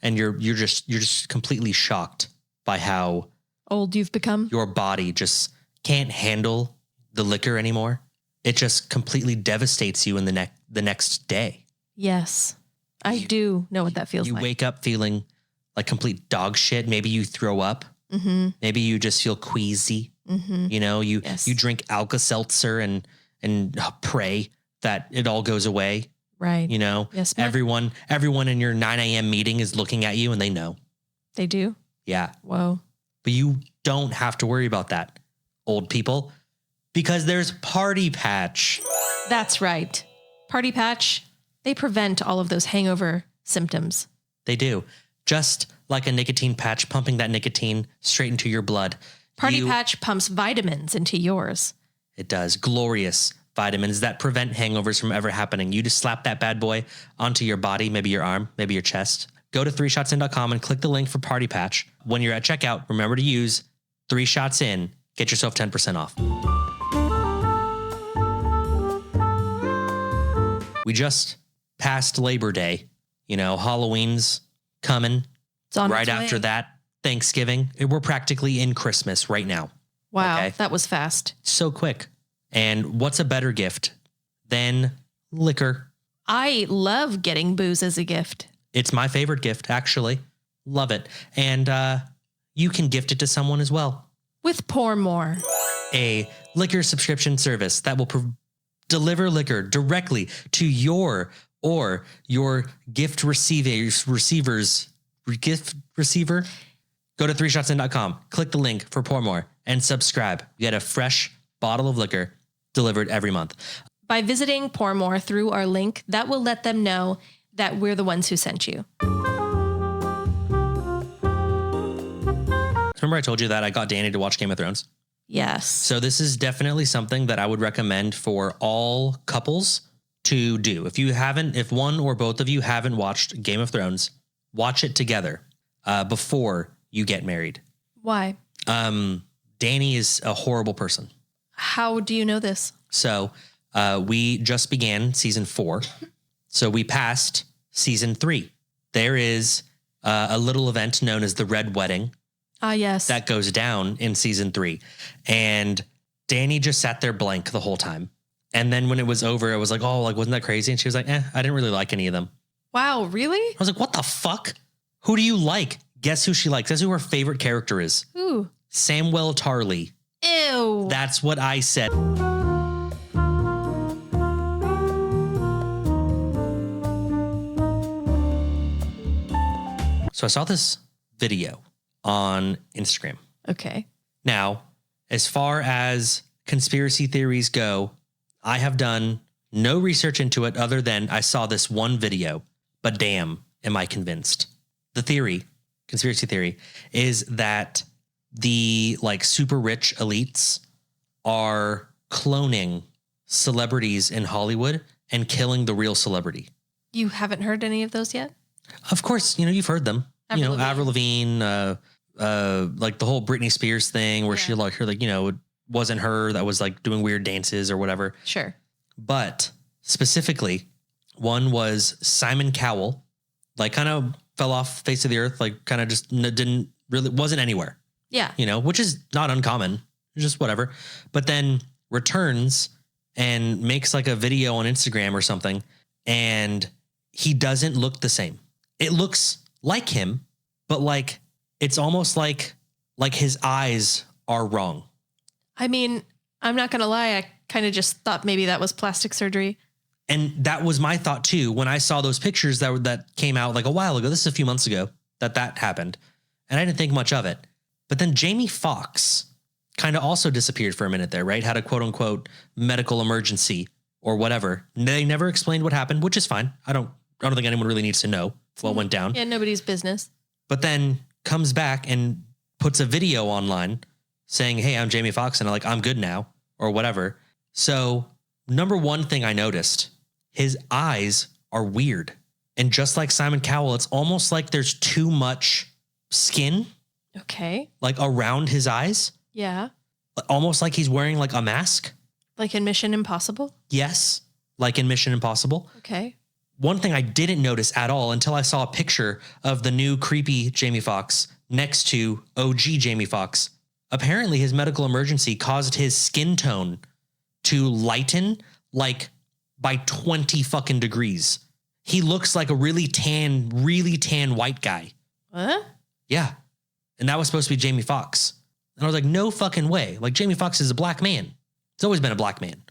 and you're just completely shocked by how Old you've become? your body just can't handle the liquor anymore. It just completely devastates you in the next day. Yes. I do know what that feels You like. wake up feeling like complete dog shit. Maybe you throw up. Mm-hmm. Maybe you just feel queasy. Mm-hmm. You know, you Yes. drink Alka-Seltzer and pray that it all goes away. Right. You know, Yes, everyone in your 9 a.m. meeting is looking at you and they know. They do? Yeah. Whoa. But you don't have to worry about that, old people, because there's Party Patch. That's right. Party Patch, they prevent all of those hangover symptoms. They do. Just like a nicotine patch, pumping that nicotine straight into your blood. Party Patch pumps vitamins into yours. It does. Glorious vitamins that prevent hangovers from ever happening. You just slap that bad boy onto your body, maybe your arm, maybe your chest. Go to 3shotsin.com and click the link for Party Patch. When you're at checkout, remember to use 3 shots in. Get yourself 10% off. We just passed Labor Day. You know, Halloween's coming. It's on Right its way. after that, Thanksgiving. We're practically in Christmas right now. Wow, Okay. that was fast. So quick. And what's a better gift than liquor? I love getting booze as a gift. It's my favorite gift, actually. Love it. And you can gift it to someone as well. With Pour More. A liquor subscription service that will deliver liquor directly to your or your gift gift receiver. Go to 3shotsin.com, click the link for Pour More, and subscribe. You get a fresh bottle of liquor delivered every month. By visiting Pour More through our link, that will let them know that we're the ones who sent you. Remember I told you that I got Dani to watch Game of Thrones? Yes. So this is definitely something that I would recommend for all couples to do. If one or both of you haven't watched Game of Thrones, watch it together before you get married. Why? Dani is a horrible person. How do you know this? So we just began season 4. So we passed season 3. There is a little event known as the Red Wedding Ah, yes. that goes down in season 3. And Dani just sat there blank the whole time. And then when it was over, it was like, oh, like, wasn't that crazy? And she was like, I didn't really like any of them. Wow, really? I was like, what the fuck? Who do you like? Guess who she likes. Guess who her favorite character is? Ooh. Samwell Tarly. Ew. That's what I said. So I saw this video on Instagram. Okay. Now, as far as conspiracy theories go, I have done no research into it other than I saw this one video, but damn, am I convinced. The conspiracy theory, is that the like super rich elites are cloning celebrities in Hollywood and killing the real celebrity. You haven't heard any of those yet? Of course, you've heard them. Avril Lavigne, like the whole Britney Spears thing where she it wasn't her that was like doing weird dances or whatever. Sure. But specifically, one was Simon Cowell, like kind of fell off the face of the earth, like kind of just wasn't anywhere, Yeah. which is not uncommon, just whatever. But then returns and makes like a video on Instagram or something, and he doesn't look the same. It looks like him, but like it's almost like his eyes are wrong. I mean, I'm not going to lie. I kind of just thought maybe that was plastic surgery. And that was my thought too when I saw those pictures that came out like a while ago. This is a few months ago that happened, and I didn't think much of it. But then Jamie Foxx kind of also disappeared for a minute there, right? Had a quote unquote medical emergency or whatever. They never explained what happened, which is fine. I don't think anyone really needs to know what went down. Yeah, nobody's business. But then comes back and puts a video online saying, hey, I'm Jamie Foxx and I'm good now or whatever. So number one thing I noticed, his eyes are weird. And just like Simon Cowell, it's almost like there's too much skin Okay. like around his eyes, Yeah. almost like he's wearing like a mask. Like in Mission Impossible? Yes, like in Mission Impossible. Okay. One thing I didn't notice at all until I saw a picture of the new creepy Jamie Foxx next to OG Jamie Foxx. Apparently his medical emergency caused his skin tone to lighten like by 20 fucking degrees. He looks like a really tan white guy. What? Yeah. And that was supposed to be Jamie Foxx. And I was like, no fucking way. Like Jamie Foxx is a black man. It's always been a black man.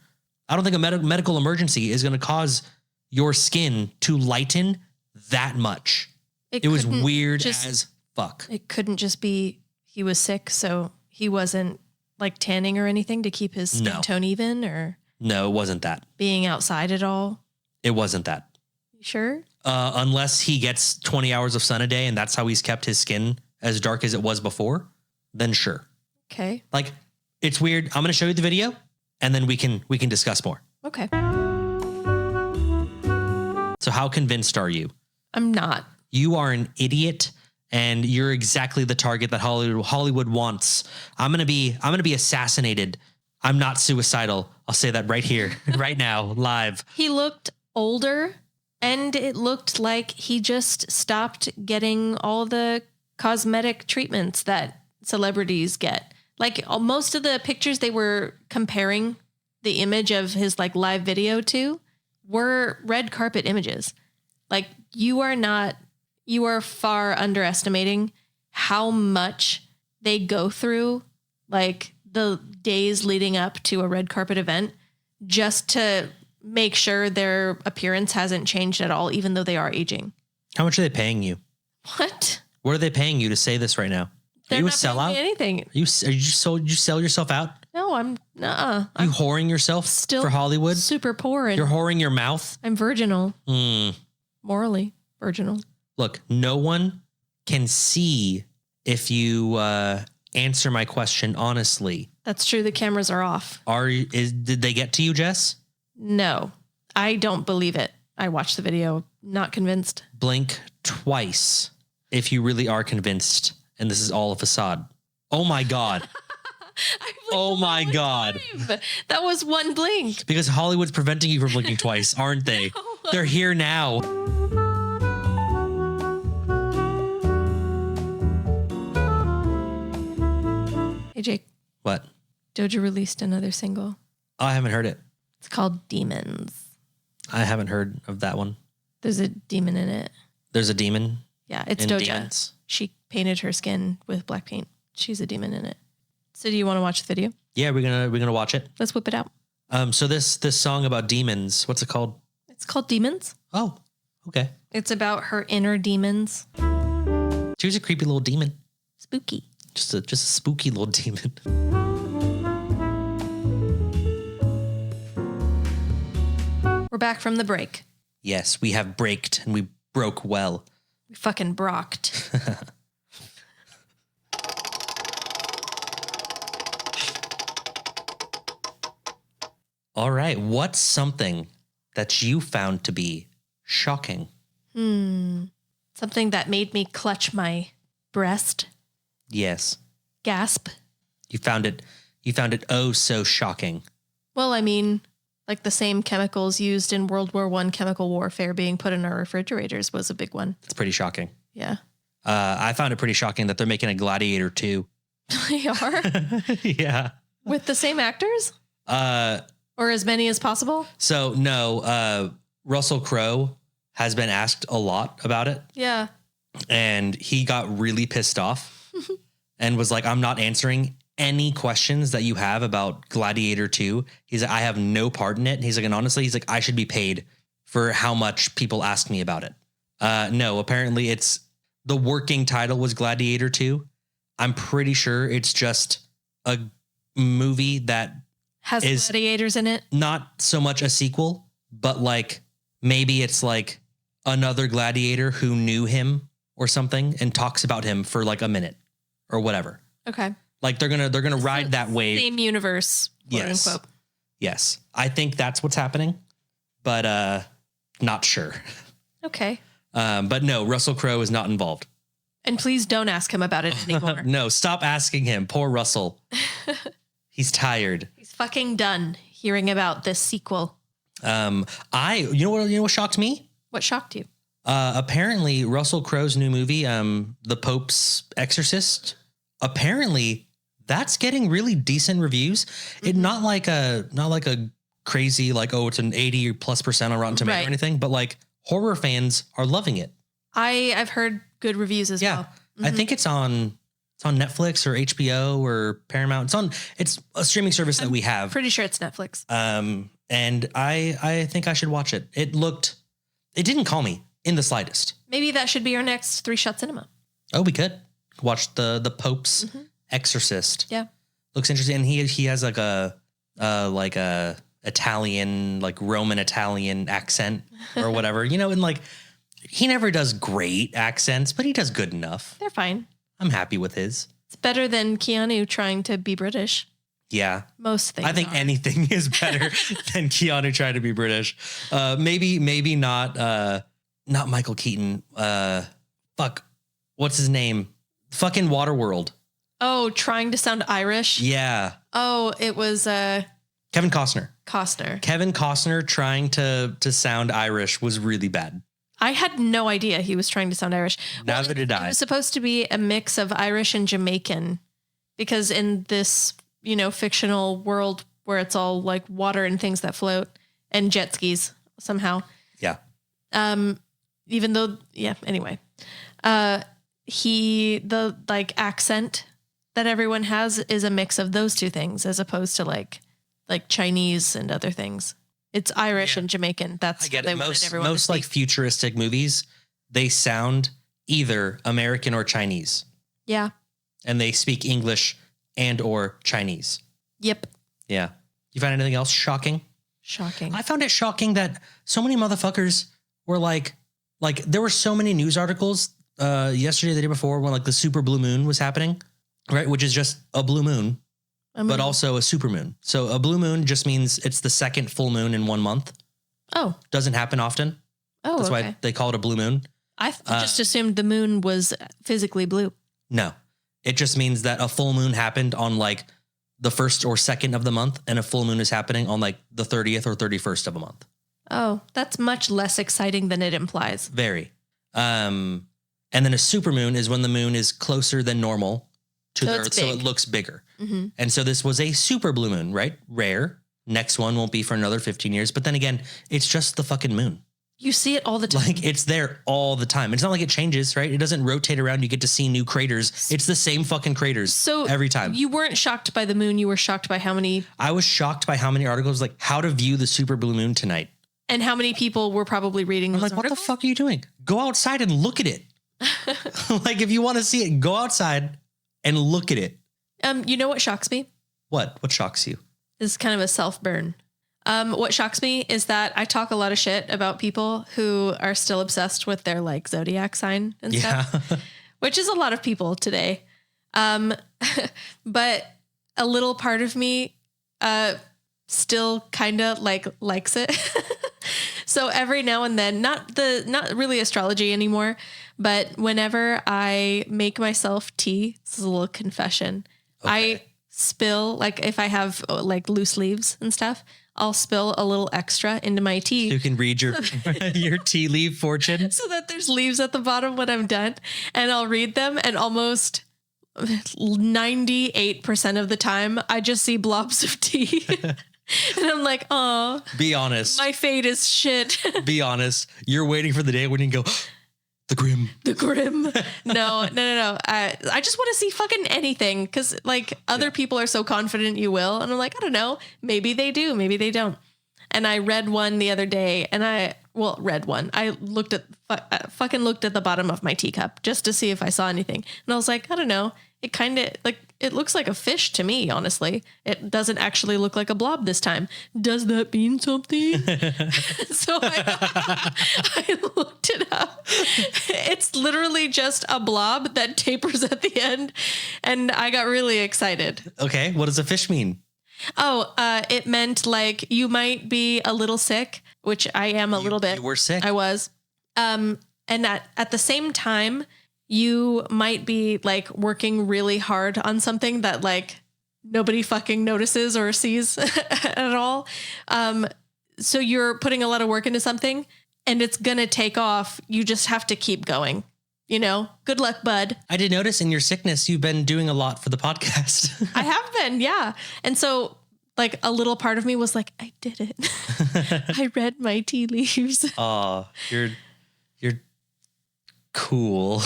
I don't think a medical emergency is going to cause your skin to lighten that much. It was couldn't weird as fuck. It couldn't just be he was sick, so he wasn't like tanning or anything to keep his skin tone even, or No, it wasn't that. being outside at all. It wasn't that. You sure? Unless he gets 20 hours of sun a day and that's how he's kept his skin as dark as it was before, then sure. Okay. Like, it's weird. I'm going to show you the video and then we can discuss more. Okay. So how convinced are you? I'm not. You are an idiot and you're exactly the target that Hollywood wants. I'm going to be assassinated. I'm not suicidal. I'll say that right here, right now, live. He looked older and it looked like he just stopped getting all the cosmetic treatments that celebrities get. Like most of the pictures they were comparing the image of his like live video to were red carpet images. Like you are far underestimating how much they go through like the days leading up to a red carpet event just to make sure their appearance hasn't changed at all, even though they are aging. How much are they paying you? What? What are they paying you to say this right now? They're are you a not paying sellout? me anything. You sell yourself out? No, I'm You whoring yourself still for Hollywood? super poor and You're whoring your mouth? I'm virginal. Mm. Morally virginal. Look, no one can see if you answer my question honestly. That's true. The cameras are off. Did they get to you, Jess? No, I don't believe it. I watched the video. Not convinced. Blink twice if you really are convinced and this is all a facade. Oh my God. Oh my God. That was one blink. Because Hollywood's preventing you from blinking twice, aren't they? They're here now. Hey, Jake. What? Doja released another single. Oh, I haven't heard it. It's called Demons. I haven't heard of that one. There's a demon in it. There's a demon. Yeah, it's in Doja. Demons. She painted her skin with black paint. She's a demon in it. So do you want to watch the video? Yeah, we're gonna watch it. Let's whip it out. So this song about demons, what's it called? It's called Demons. Oh, okay. It's about her inner demons. She was a creepy little demon. Spooky. Just a spooky little demon. We're back from the break. Yes, we have braked and we broke well. We fucking brocked. All right. What's something that you found to be shocking? Something that made me clutch my breast. Yes. Gasp. You found it oh so shocking. Well, I mean, like the same chemicals used in World War I chemical warfare being put in our refrigerators was a big one. It's pretty shocking. Yeah. I found it pretty shocking that they're making a Gladiator 2. They are? Yeah. With the same actors? Or as many as possible? So no, Russell Crowe has been asked a lot about it. Yeah. And he got really pissed off and was like, I'm not answering any questions that you have about Gladiator 2. He's like, I have no part in it. And he's like, and honestly, he's like, I should be paid for how much people ask me about it. No, apparently it's the working title was Gladiator 2. I'm pretty sure it's just a movie that Has is gladiators in it. not so much a sequel, but like maybe it's like another gladiator who knew him or something and talks about him for like a minute or whatever. Okay. Like they're gonna ride that wave. Same universe, quote Yes. unquote. Yes. I think that's what's happening, but not sure. Okay. But no, Russell Crowe is not involved. And please don't ask him about it anymore. No, stop asking him. Poor Russell. He's tired. He's fucking done hearing about this sequel. You know what shocked me? What shocked you? Apparently Russell Crowe's new movie, The Pope's Exorcist, apparently that's getting really decent reviews. It not like a crazy, like, oh, it's an 80+% on Rotten Tomatoes or anything, but like horror fans are loving it. I've heard good reviews as well. I think it's on Netflix or HBO or Paramount. It's a streaming service that we have. Pretty sure it's Netflix. And I think I should watch it. It didn't call me in the slightest. Maybe that should be our next 3-shot cinema. Oh, we could watch the Pope's Exorcist. Yeah. Looks interesting. And he has like a Italian, like Roman Italian accent or whatever, and like, he never does great accents, but he does good enough. They're fine. I'm happy with his. It's better than Keanu trying to be British. Yeah. Most things. I think are. anything is better than Keanu trying to be British. Maybe not Michael Keaton. What's his name? Fucking Waterworld. Oh, trying to sound Irish? Yeah. Oh, it was Kevin Costner. Costner. Kevin Costner trying to sound Irish was really bad. I had no idea he was trying to sound Irish. Neither did I. It was supposed to be a mix of Irish and Jamaican because in this, fictional world where it's all like water and things that float and jet skis somehow. Yeah. Even though, anyway, the accent that everyone has is a mix of those two things as opposed to like Chinese and other things. It's Irish and Jamaican. That's I get what it. they wanted everyone to Most like speak. futuristic movies, they sound either American or Chinese, Yeah. and they speak English and or Chinese. Yep. Yeah. You find anything else shocking? Shocking. I found it shocking that so many motherfuckers were like there were so many news articles yesterday, the day before, when like the super blue moon was happening, right? Which is just a blue moon, but also a super moon. So a blue moon just means it's the second full moon in 1 month. Oh. Doesn't happen often. Oh, That's okay. why they call it a blue moon. I just assumed the moon was physically blue. No, it just means that a full moon happened on like the 1st or 2nd of the month, and a full moon is happening on like the 30th or 31st of a month. Oh, that's much less exciting than it implies. Very. And then a supermoon is when the moon is closer than normal to So the it's Earth, so big. it looks bigger. Mm-hmm. And so this was a super blue moon, right? Rare. Next one won't be for another 15 years. But then again, it's just the fucking moon. You see it all the time. Like, it's there all the time. It's not like it changes, right? It doesn't rotate around. You get to see new craters. It's the same fucking craters So every time. You weren't shocked by the moon. You were shocked by how many I was shocked by how many articles, like how to view the super blue moon tonight. and how many people were probably reading I'm those like, what the articles? fuck are you doing? Go outside and look at it. Like, if you want to see it, go outside and look at it. You know what shocks me? What? What shocks you? This is kind of a self-burn. What shocks me is that I talk a lot of shit about people who are still obsessed with their like zodiac sign and stuff, which is a lot of people today. But a little part of me still kind of likes it. So every now and then, not really astrology anymore, but whenever I make myself tea, this is a little confession. Okay. I spill, like if I have like loose leaves and stuff, I'll spill a little extra into my tea. You can read your your tea leaf fortune. So that there's leaves at the bottom when I'm done, and I'll read them, and almost 98% of the time I just see blobs of tea. And I'm like, oh, Be honest. my fate is shit. Be honest. You're waiting for the day when you can go, the grim. The grim. No. I just want to see fucking anything because like other people are so confident you will. And I'm like, I don't know. Maybe they do. Maybe they don't. And I read one the other day and I fucking looked at the bottom of my teacup just to see if I saw anything. And I was like, I don't know. It kind of like, it looks like a fish to me, honestly. It doesn't actually look like a blob this time. Does that mean something? So I looked it up. It's literally just a blob that tapers at the end. And I got really excited. Okay. What does a fish mean? Oh, it meant like you might be a little sick, which I am a little bit. You were sick. I was. And at the same time, you might be like working really hard on something that like nobody fucking notices or sees at all. So you're putting a lot of work into something and it's going to take off. You just have to keep going, you know, good luck, bud. I did notice in your sickness, you've been doing a lot for the podcast. I have been. Yeah. And so like a little part of me was like, I did it. I read my tea leaves. Oh, you're cool.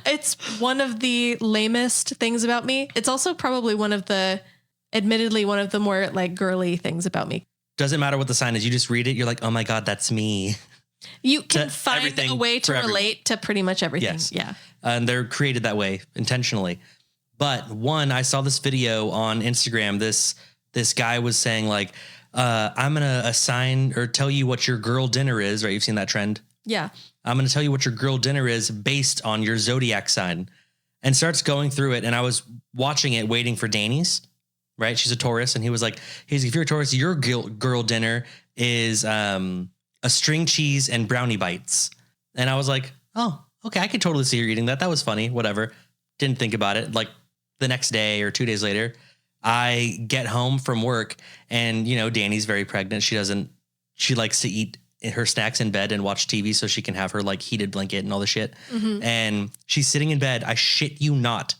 It's one of the lamest things about me. It's also probably admittedly one of the more like girly things about me. Doesn't matter what the sign is. You just read it. You're like, oh my God, that's me. You can find a way to relate to pretty much everything. Yes. Yeah. And they're created that way intentionally. But I saw this video on Instagram. This guy was saying like, I'm going to assign or tell you what your girl dinner is, right? You've seen that trend. Yeah. I'm going to tell you what your girl dinner is based on your zodiac sign, and starts going through it. And I was watching it, waiting for Dani's, right? She's a Taurus. And he was like, if you're a Taurus, your girl dinner is a string cheese and brownie bites. And I was like, oh, okay. I could totally see her eating that. That was funny. Whatever. Didn't think about it. Like the next day or 2 days later, I get home from work and, you know, Dani's very pregnant. She likes to eat her snacks in bed and watch TV so she can have her like heated blanket and all the shit. Mm-hmm. And she's sitting in bed. I shit you not.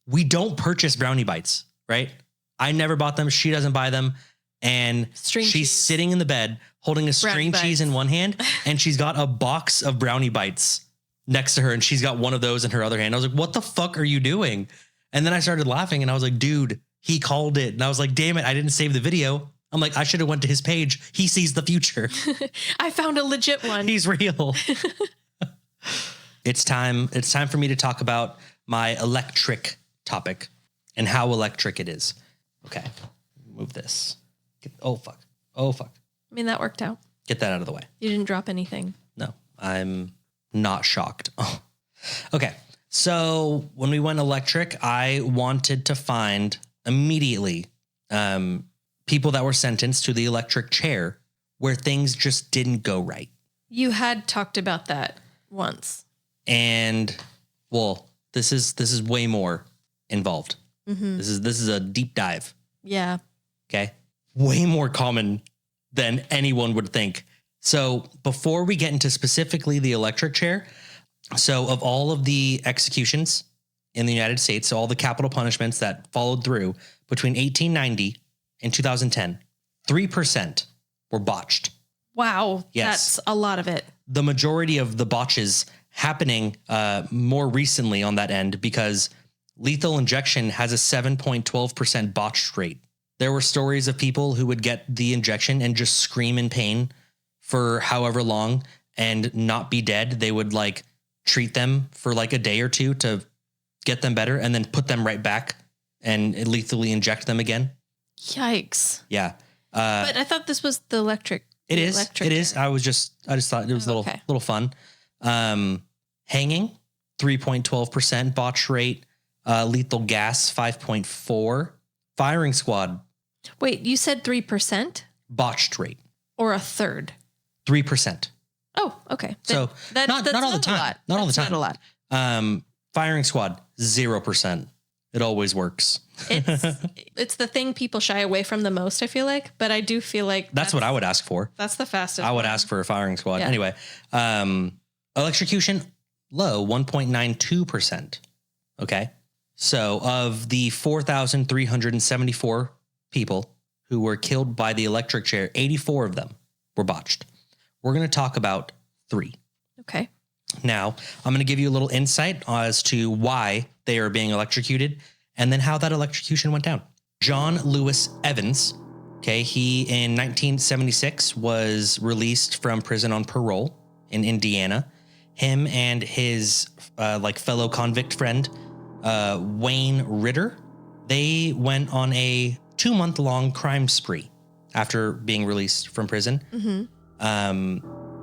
We don't purchase brownie bites, right? I never bought them. She doesn't buy them. And she's sitting in the bed holding a string cheese in one hand and she's got a box of brownie bites next to her. And she's got one of those in her other hand. I was like, what the fuck are you doing? And then I started laughing and I was like, dude, he called it. And I was like, damn it, I didn't save the video. I'm like, I should have went to his page. He sees the future. I found a legit one. He's real. It's time for me to talk about my electric topic and how electric it is. Okay. Move this. Oh, fuck. I mean, that worked out. Get that out of the way. You didn't drop anything. No, I'm not shocked. Oh. Okay. So when we went electric, I wanted to find immediately people that were sentenced to the electric chair where things just didn't go right. You had talked about that once. And well, this is way more involved. Mm-hmm. This is a deep dive. Yeah. Okay. Way more common than anyone would think. So before we get into specifically the electric chair, so of all of the executions in the United States, so all the capital punishments that followed through between 1890 and 2010, 3% were botched. Wow. Yes. That's a lot of it. The majority of the botches happening more recently on that end because lethal injection has a 7.12% botched rate. There were stories of people who would get the injection and just scream in pain for however long and not be dead. They would like treat them for like a day or two to get them better and then put them right back and lethally inject them again. Yikes. Yeah. But I thought this was the electric. It is. It is. I just thought it was a little fun. Hanging, 3.12% botch rate. Lethal gas, 5.4. Firing squad. Wait, you said 3%? Botched rate. Or a third? 3%. Oh, okay. So that's not all the time. Not all the time. Not a lot. Firing squad, 0%. It always works. It's the thing people shy away from the most, I feel like. But I do feel like that's what I would ask for. That's the fastest. I would ask for a firing squad. Yeah. Anyway, electrocution, low, 1.92%. Okay. So of the 4,374 people who were killed by the electric chair, 84 of them were botched. We're going to talk about 3. Okay. Now, I'm going to give you a little insight as to why they are being electrocuted and then how that electrocution went down. John Lewis Evans, okay, he in 1976 was released from prison on parole in Indiana. Him and his fellow convict friend Wayne Ritter. They went on a 2-month-long crime spree after being released from prison.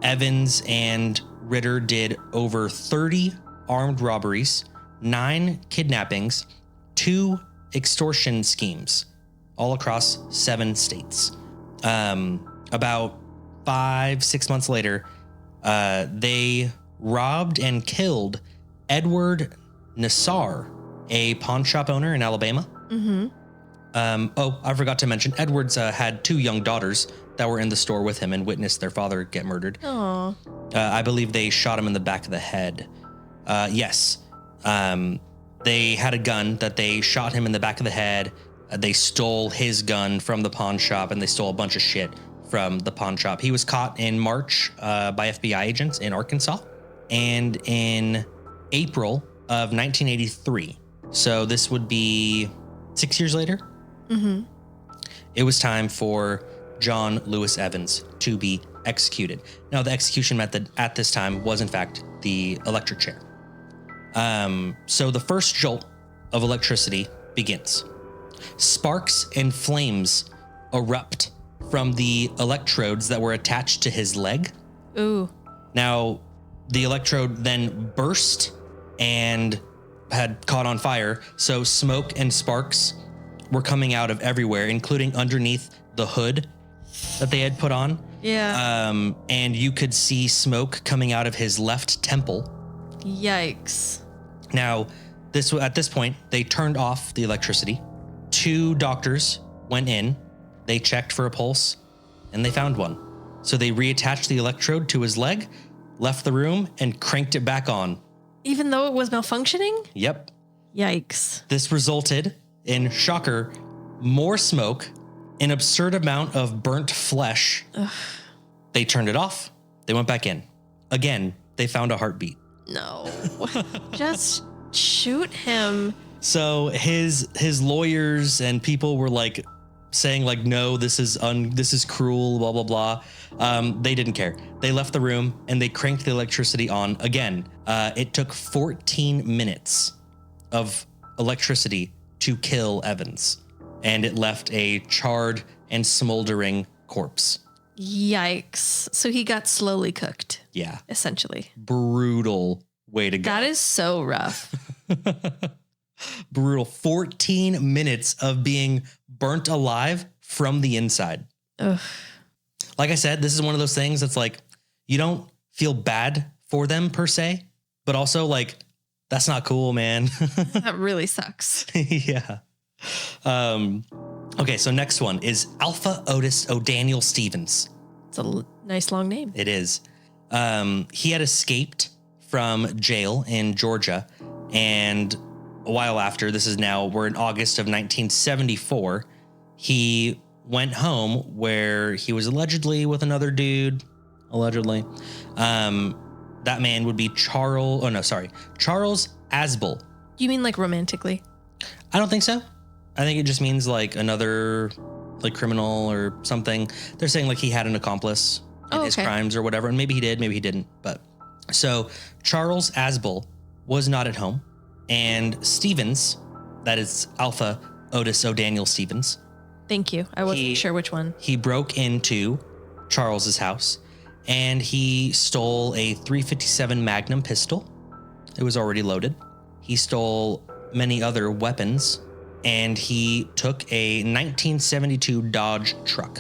Evans and Ritter did over 30 armed robberies, 9 kidnappings, 2 extortion schemes, all across 7 states. About 5-6 months later, they robbed and killed Edward Nassar, a pawn shop owner in Alabama. I forgot to mention, Edwards had 2 young daughters that were in the store with him and witnessed their father get murdered. Oh. I believe they shot him in the back of the head. Yes. They had a gun that they shot him in the back of the head. They stole his gun from the pawn shop, and they stole a bunch of shit from the pawn shop. He was caught in March by FBI agents in Arkansas, and in April of 1983. So this would be 6 years later. It was time for John Lewis Evans to be executed. Now, the execution method at this time was, in fact, the electric chair. So the first jolt of electricity begins. Sparks and flames erupt from the electrodes that were attached to his leg. Ooh. Now, the electrode then burst and had caught on fire, so smoke and sparks were coming out of everywhere, including underneath the hood that they had put on. Yeah. And you could see smoke coming out of his left temple. Yikes. Now, at this point, they turned off the electricity. 2 doctors went in, they checked for a pulse, and they found one. So they reattached the electrode to his leg, left the room, and cranked it back on. Even though it was malfunctioning? Yep. Yikes. This resulted in, shocker, more smoke, an absurd amount of burnt flesh. Ugh. They turned it off. They went back in. Again, they found a heartbeat. No. Just shoot him. So his lawyers and people were like saying like, no, this is cruel, blah, blah, blah. They didn't care. They left the room and they cranked the electricity on again. It took 14 minutes of electricity to kill Evans, and it left a charred and smoldering corpse. Yikes. So he got slowly cooked. Yeah. Essentially. Brutal way to go. That is so rough. Brutal. 14 minutes of being burnt alive from the inside. Ugh. Like I said, this is one of those things that's like, you don't feel bad for them per se, but also like, that's not cool, man. That really sucks. Yeah. Okay, so next one is Alpha Otis O'Daniel Stevens. It's a nice long name. It is. He had escaped from jail in Georgia, and a while after, we're in August of 1974, he went home where he was allegedly with another dude, allegedly. That man would be Charles Asbel. You mean like romantically? I don't think so. I think it just means like another like criminal or something. They're saying like he had an accomplice in his crimes or whatever. And maybe he did, maybe he didn't. But so Charles Asbel was not at home. And Stevens, that is Alpha Otis O'Daniel Stevens. Thank you. I wasn't sure which one. He broke into Charles's house and he stole a .357 Magnum pistol. It was already loaded. He stole many other weapons, and he took a 1972 Dodge truck.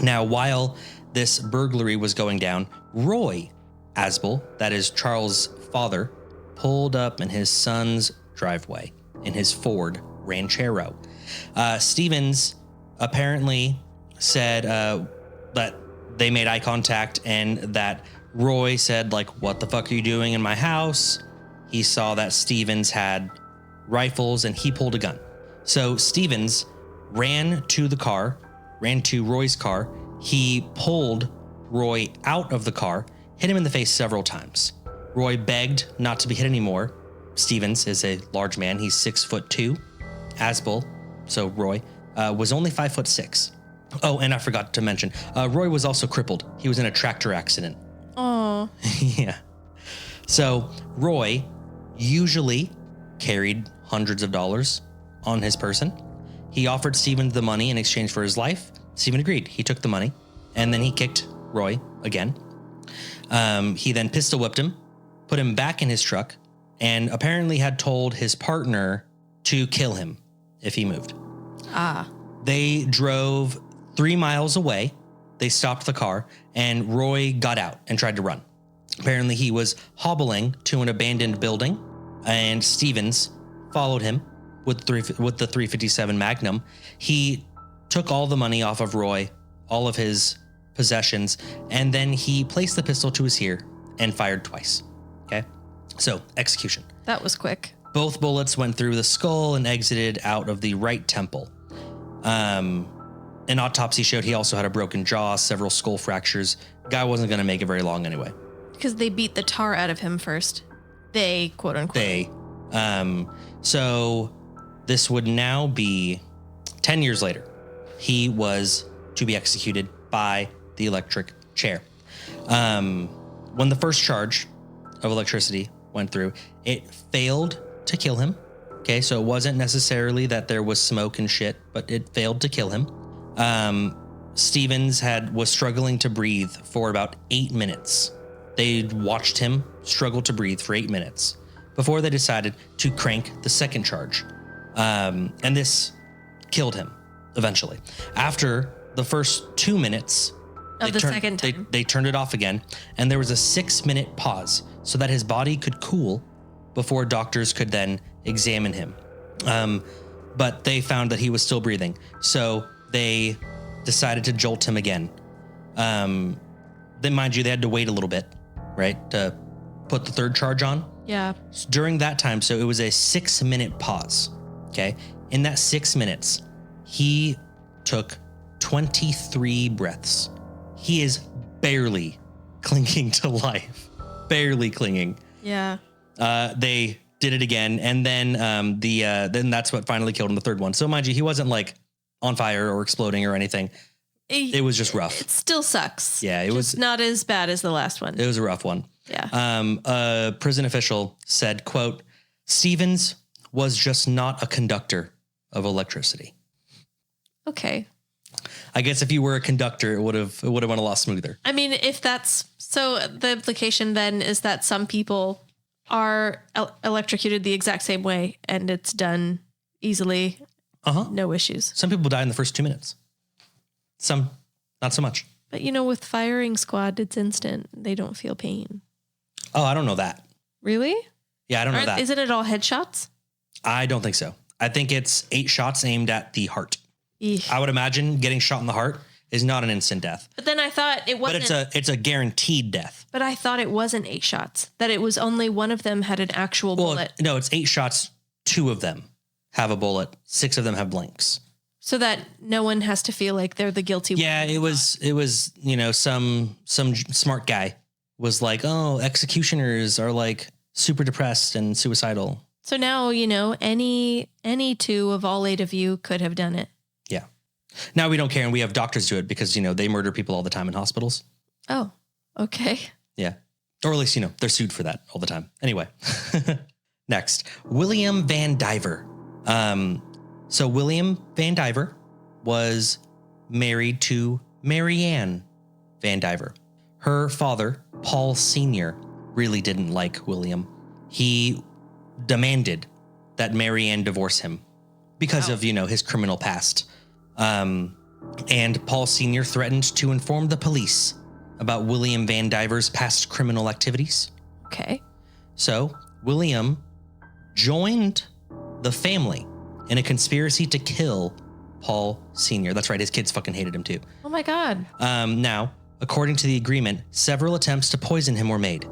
Now, while this burglary was going down, Roy Asbel, that is Charles' father, pulled up in his son's driveway in his Ford Ranchero. Stevens apparently said that they made eye contact and that Roy said, like, "What the fuck are you doing in my house?" He saw that Stevens had rifles and he pulled a gun. So Stevens ran to Roy's car. He pulled Roy out of the car, hit him in the face several times. Roy begged not to be hit anymore. Stevens is a large man. He's 6'2". Asbel, so Roy, was only 5'6". Oh, and I forgot to mention, Roy was also crippled. He was in a tractor accident. Oh. Yeah. So Roy usually carried hundreds of dollars on his person. He offered Steven the money in exchange for his life. Steven agreed. He took the money, and then he kicked Roy again. He then pistol whipped him, put him back in his truck, and apparently had told his partner to kill him if he moved. They drove 3 miles away. They stopped the car, and Roy got out and tried to run. Apparently, he was hobbling to an abandoned building, and Stevens followed him with the .357 Magnum. He took all the money off of Roy, all of his possessions, and then he placed the pistol to his ear and fired twice. Okay, so execution. That was quick. Both bullets went through the skull and exited out of the right temple. An autopsy showed he also had a broken jaw, several skull fractures. Guy wasn't going to make it very long anyway. Because they beat the tar out of him first. They, quote unquote. They. So this would now be 10 years later. He was to be executed by the electric chair. When the first charge of electricity went through, it failed to kill him. Okay, so it wasn't necessarily that there was smoke and shit, but it failed to kill him. Stevens was struggling to breathe for about 8 minutes. They watched him struggle to breathe for 8 minutes before they decided to crank the second charge. And this killed him eventually. After the first 2 minutes Of the second time. They turned it off again, and there was a 6-minute pause so that his body could cool before doctors could then examine him. But they found that he was still breathing, so they decided to jolt him again. Then, mind you, they had to wait a little bit, right, to put the third charge on. Yeah. During that time, so it was a 6-minute pause. Okay, in that 6 minutes, he took 23 breaths. He is barely clinging to life, barely clinging. Yeah. They did it again, and then then that's what finally killed him, the third one. So mind you, he wasn't like on fire or exploding or anything. It was just rough. It still sucks. Yeah, it was not as bad as the last one. It was a rough one. Yeah. A prison official said, quote, "Stevens was just not a conductor of electricity." Okay. I guess if you were a conductor, it would have went a lot smoother. I mean, if that's so, the implication then is that some people are electrocuted the exact same way and it's done easily. No issues. Some people die in the first 2 minutes. Some, not so much. But with firing squad, it's instant. They don't feel pain. Oh, I don't know that. Really? Yeah, I don't know that. Isn't it all headshots? I don't think so. I think it's 8 shots aimed at the heart. Eesh. I would imagine getting shot in the heart is not an instant death. But then I thought it wasn't. But it's a guaranteed death. But I thought it wasn't 8 shots. That it was only one of them had an actual bullet. No, it's 8 shots. 2 of them have a bullet. 6 of them have blanks. So that no one has to feel like they're the guilty one. Yeah, it was some smart guy was like, "Oh, executioners are like super depressed and suicidal." So now, any 2 of all 8 of you could have done it. Yeah. Now we don't care, and we have doctors do it because, they murder people all the time in hospitals. Oh, okay. Yeah. Or at least, they're sued for that all the time. Anyway. Next, William Van Diver. So William Van Diver was married to Marianne Van Diver. Her father, Paul Sr., really didn't like William. He demanded that Marianne divorce him because of, his criminal past. And Paul Sr. threatened to inform the police about William Van Diver's past criminal activities. Okay. So William joined the family in a conspiracy to kill Paul Sr. That's right. His kids fucking hated him too. Oh my God. Now, according to the agreement, several attempts to poison him were made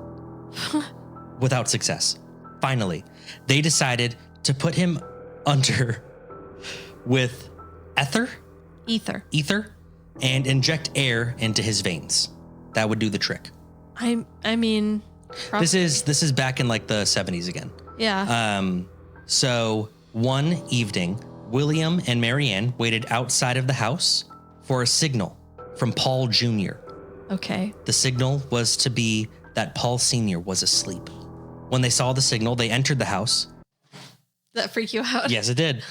without success. Finally, they decided to put him under with ether, and inject air into his veins. That would do the trick. I mean, probably. This is back in like the 70s again. Yeah. So one evening, William and Marianne waited outside of the house for a signal from Paul Jr. Okay. The signal was to be that Paul Sr. was asleep. When they saw the signal, they entered the house that freak you out? Yes, it did.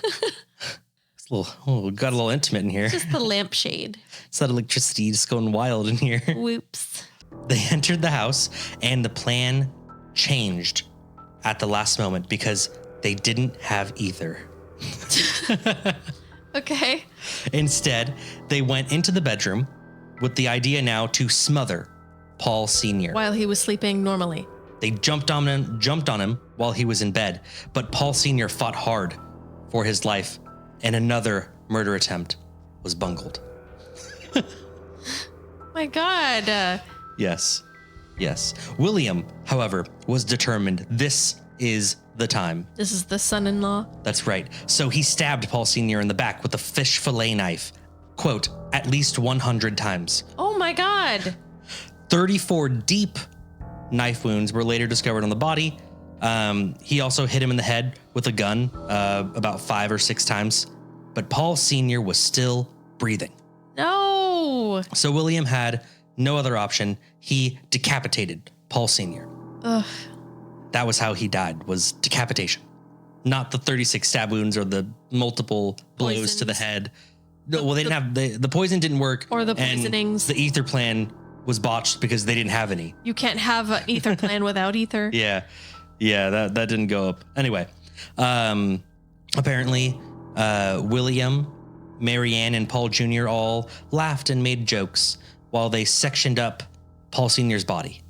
It's got a little intimate in here. Just the lampshade. It's that electricity just going wild in here. Whoops. They entered the house and the plan changed at the last moment because they didn't have ether. Okay. Instead, they went into the bedroom with the idea now to smother Paul Sr. While he was sleeping normally. They jumped on him while he was in bed, but Paul Sr. fought hard for his life, and another murder attempt was bungled. My God. Yes. William, however, was determined this is the time. This is the son-in-law. That's right. So he stabbed Paul Sr. in the back with a fish fillet knife, quote, at least 100 times. Oh my God. 34 deep knife wounds were later discovered on the body. He also hit him in the head with a gun about 5 or 6 times, but Paul Sr. was still breathing. No. So William had no other option. He decapitated Paul Sr. Ugh. That was how he died, was decapitation. Not the 36 stab wounds or the multiple blows to the head. No, well, they didn't have, the poison didn't work. Or the and poisonings. The ether plan was botched because they didn't have any. You can't have an ether plan without ether. Yeah, that didn't go up. Anyway, apparently, William, Marianne, and Paul Jr. all laughed and made jokes while they sectioned up Paul Sr.'s body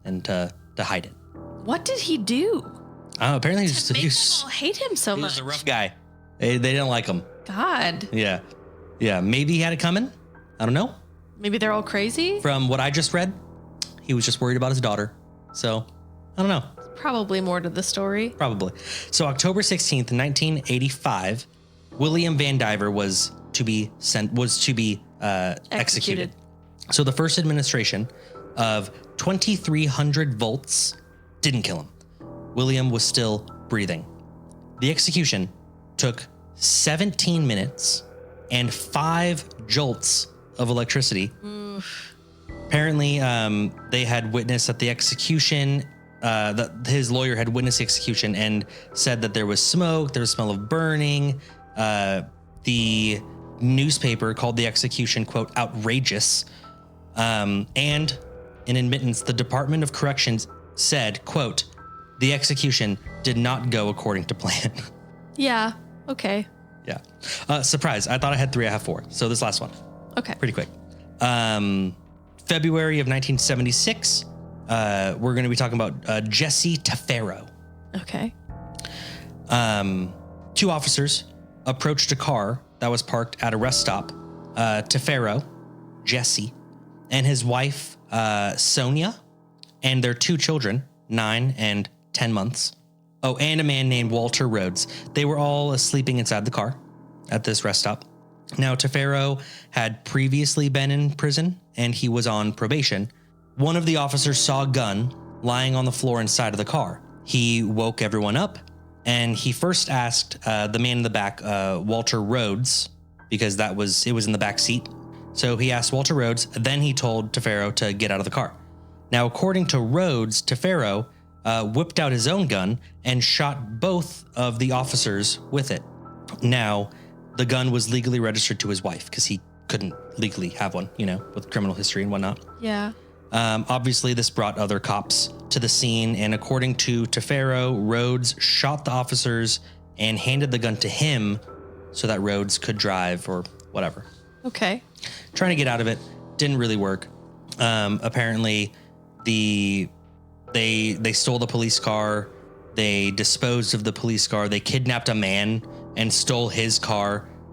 and to hide it. What did he do? Apparently, To make them all hate him so he much. was a rough guy. They didn't like him. God. Yeah. Maybe he had it coming. I don't know. Maybe they're all crazy? From what I just read, he was just worried about his daughter. So, I don't know. Probably more to the story. Probably. So, October 16th, 1985, William Van Diver was to be executed. So, the first administration of 2,300 volts didn't kill him. William was still breathing. The execution took 17 minutes and 5 jolts of electricity. Apparently, they had witnessed at the execution, that his lawyer had witnessed the execution and said that there was smoke, there was smell of burning. The newspaper called the execution, quote, outrageous. And in admittance, the Department of Corrections said, quote, the execution did not go according to plan. Yeah. Okay. Yeah. Surprise. I thought I had 3. I have 4. So this last one. Okay. Pretty quick. February of 1976, we're going to be talking about Jesse Tafero. Okay. 2 officers approached a car that was parked at a rest stop. Tafero, Jesse, and his wife, Sonia, and their 2 children, 9 and 10 months. Oh, and a man named Walter Rhodes. They were all sleeping inside the car at this rest stop. Now, Tafero had previously been in prison and he was on probation. One of the officers saw a gun lying on the floor inside of the car. He woke everyone up and he first asked the man in the back, Walter Rhodes, because it was in the back seat. So he asked Walter Rhodes, then he told Tafero to get out of the car. Now, according to Rhodes, Tafero whipped out his own gun and shot both of the officers with it. Now, the gun was legally registered to his wife because he couldn't legally have one, with criminal history and whatnot. Yeah. Obviously, this brought other cops to the scene, and according to Tafero, Rhodes shot the officers and handed the gun to him so that Rhodes could drive or whatever. Okay. Trying to get out of it, didn't really work. Apparently, they stole the police car. They disposed of the police car. They kidnapped a man and stole his car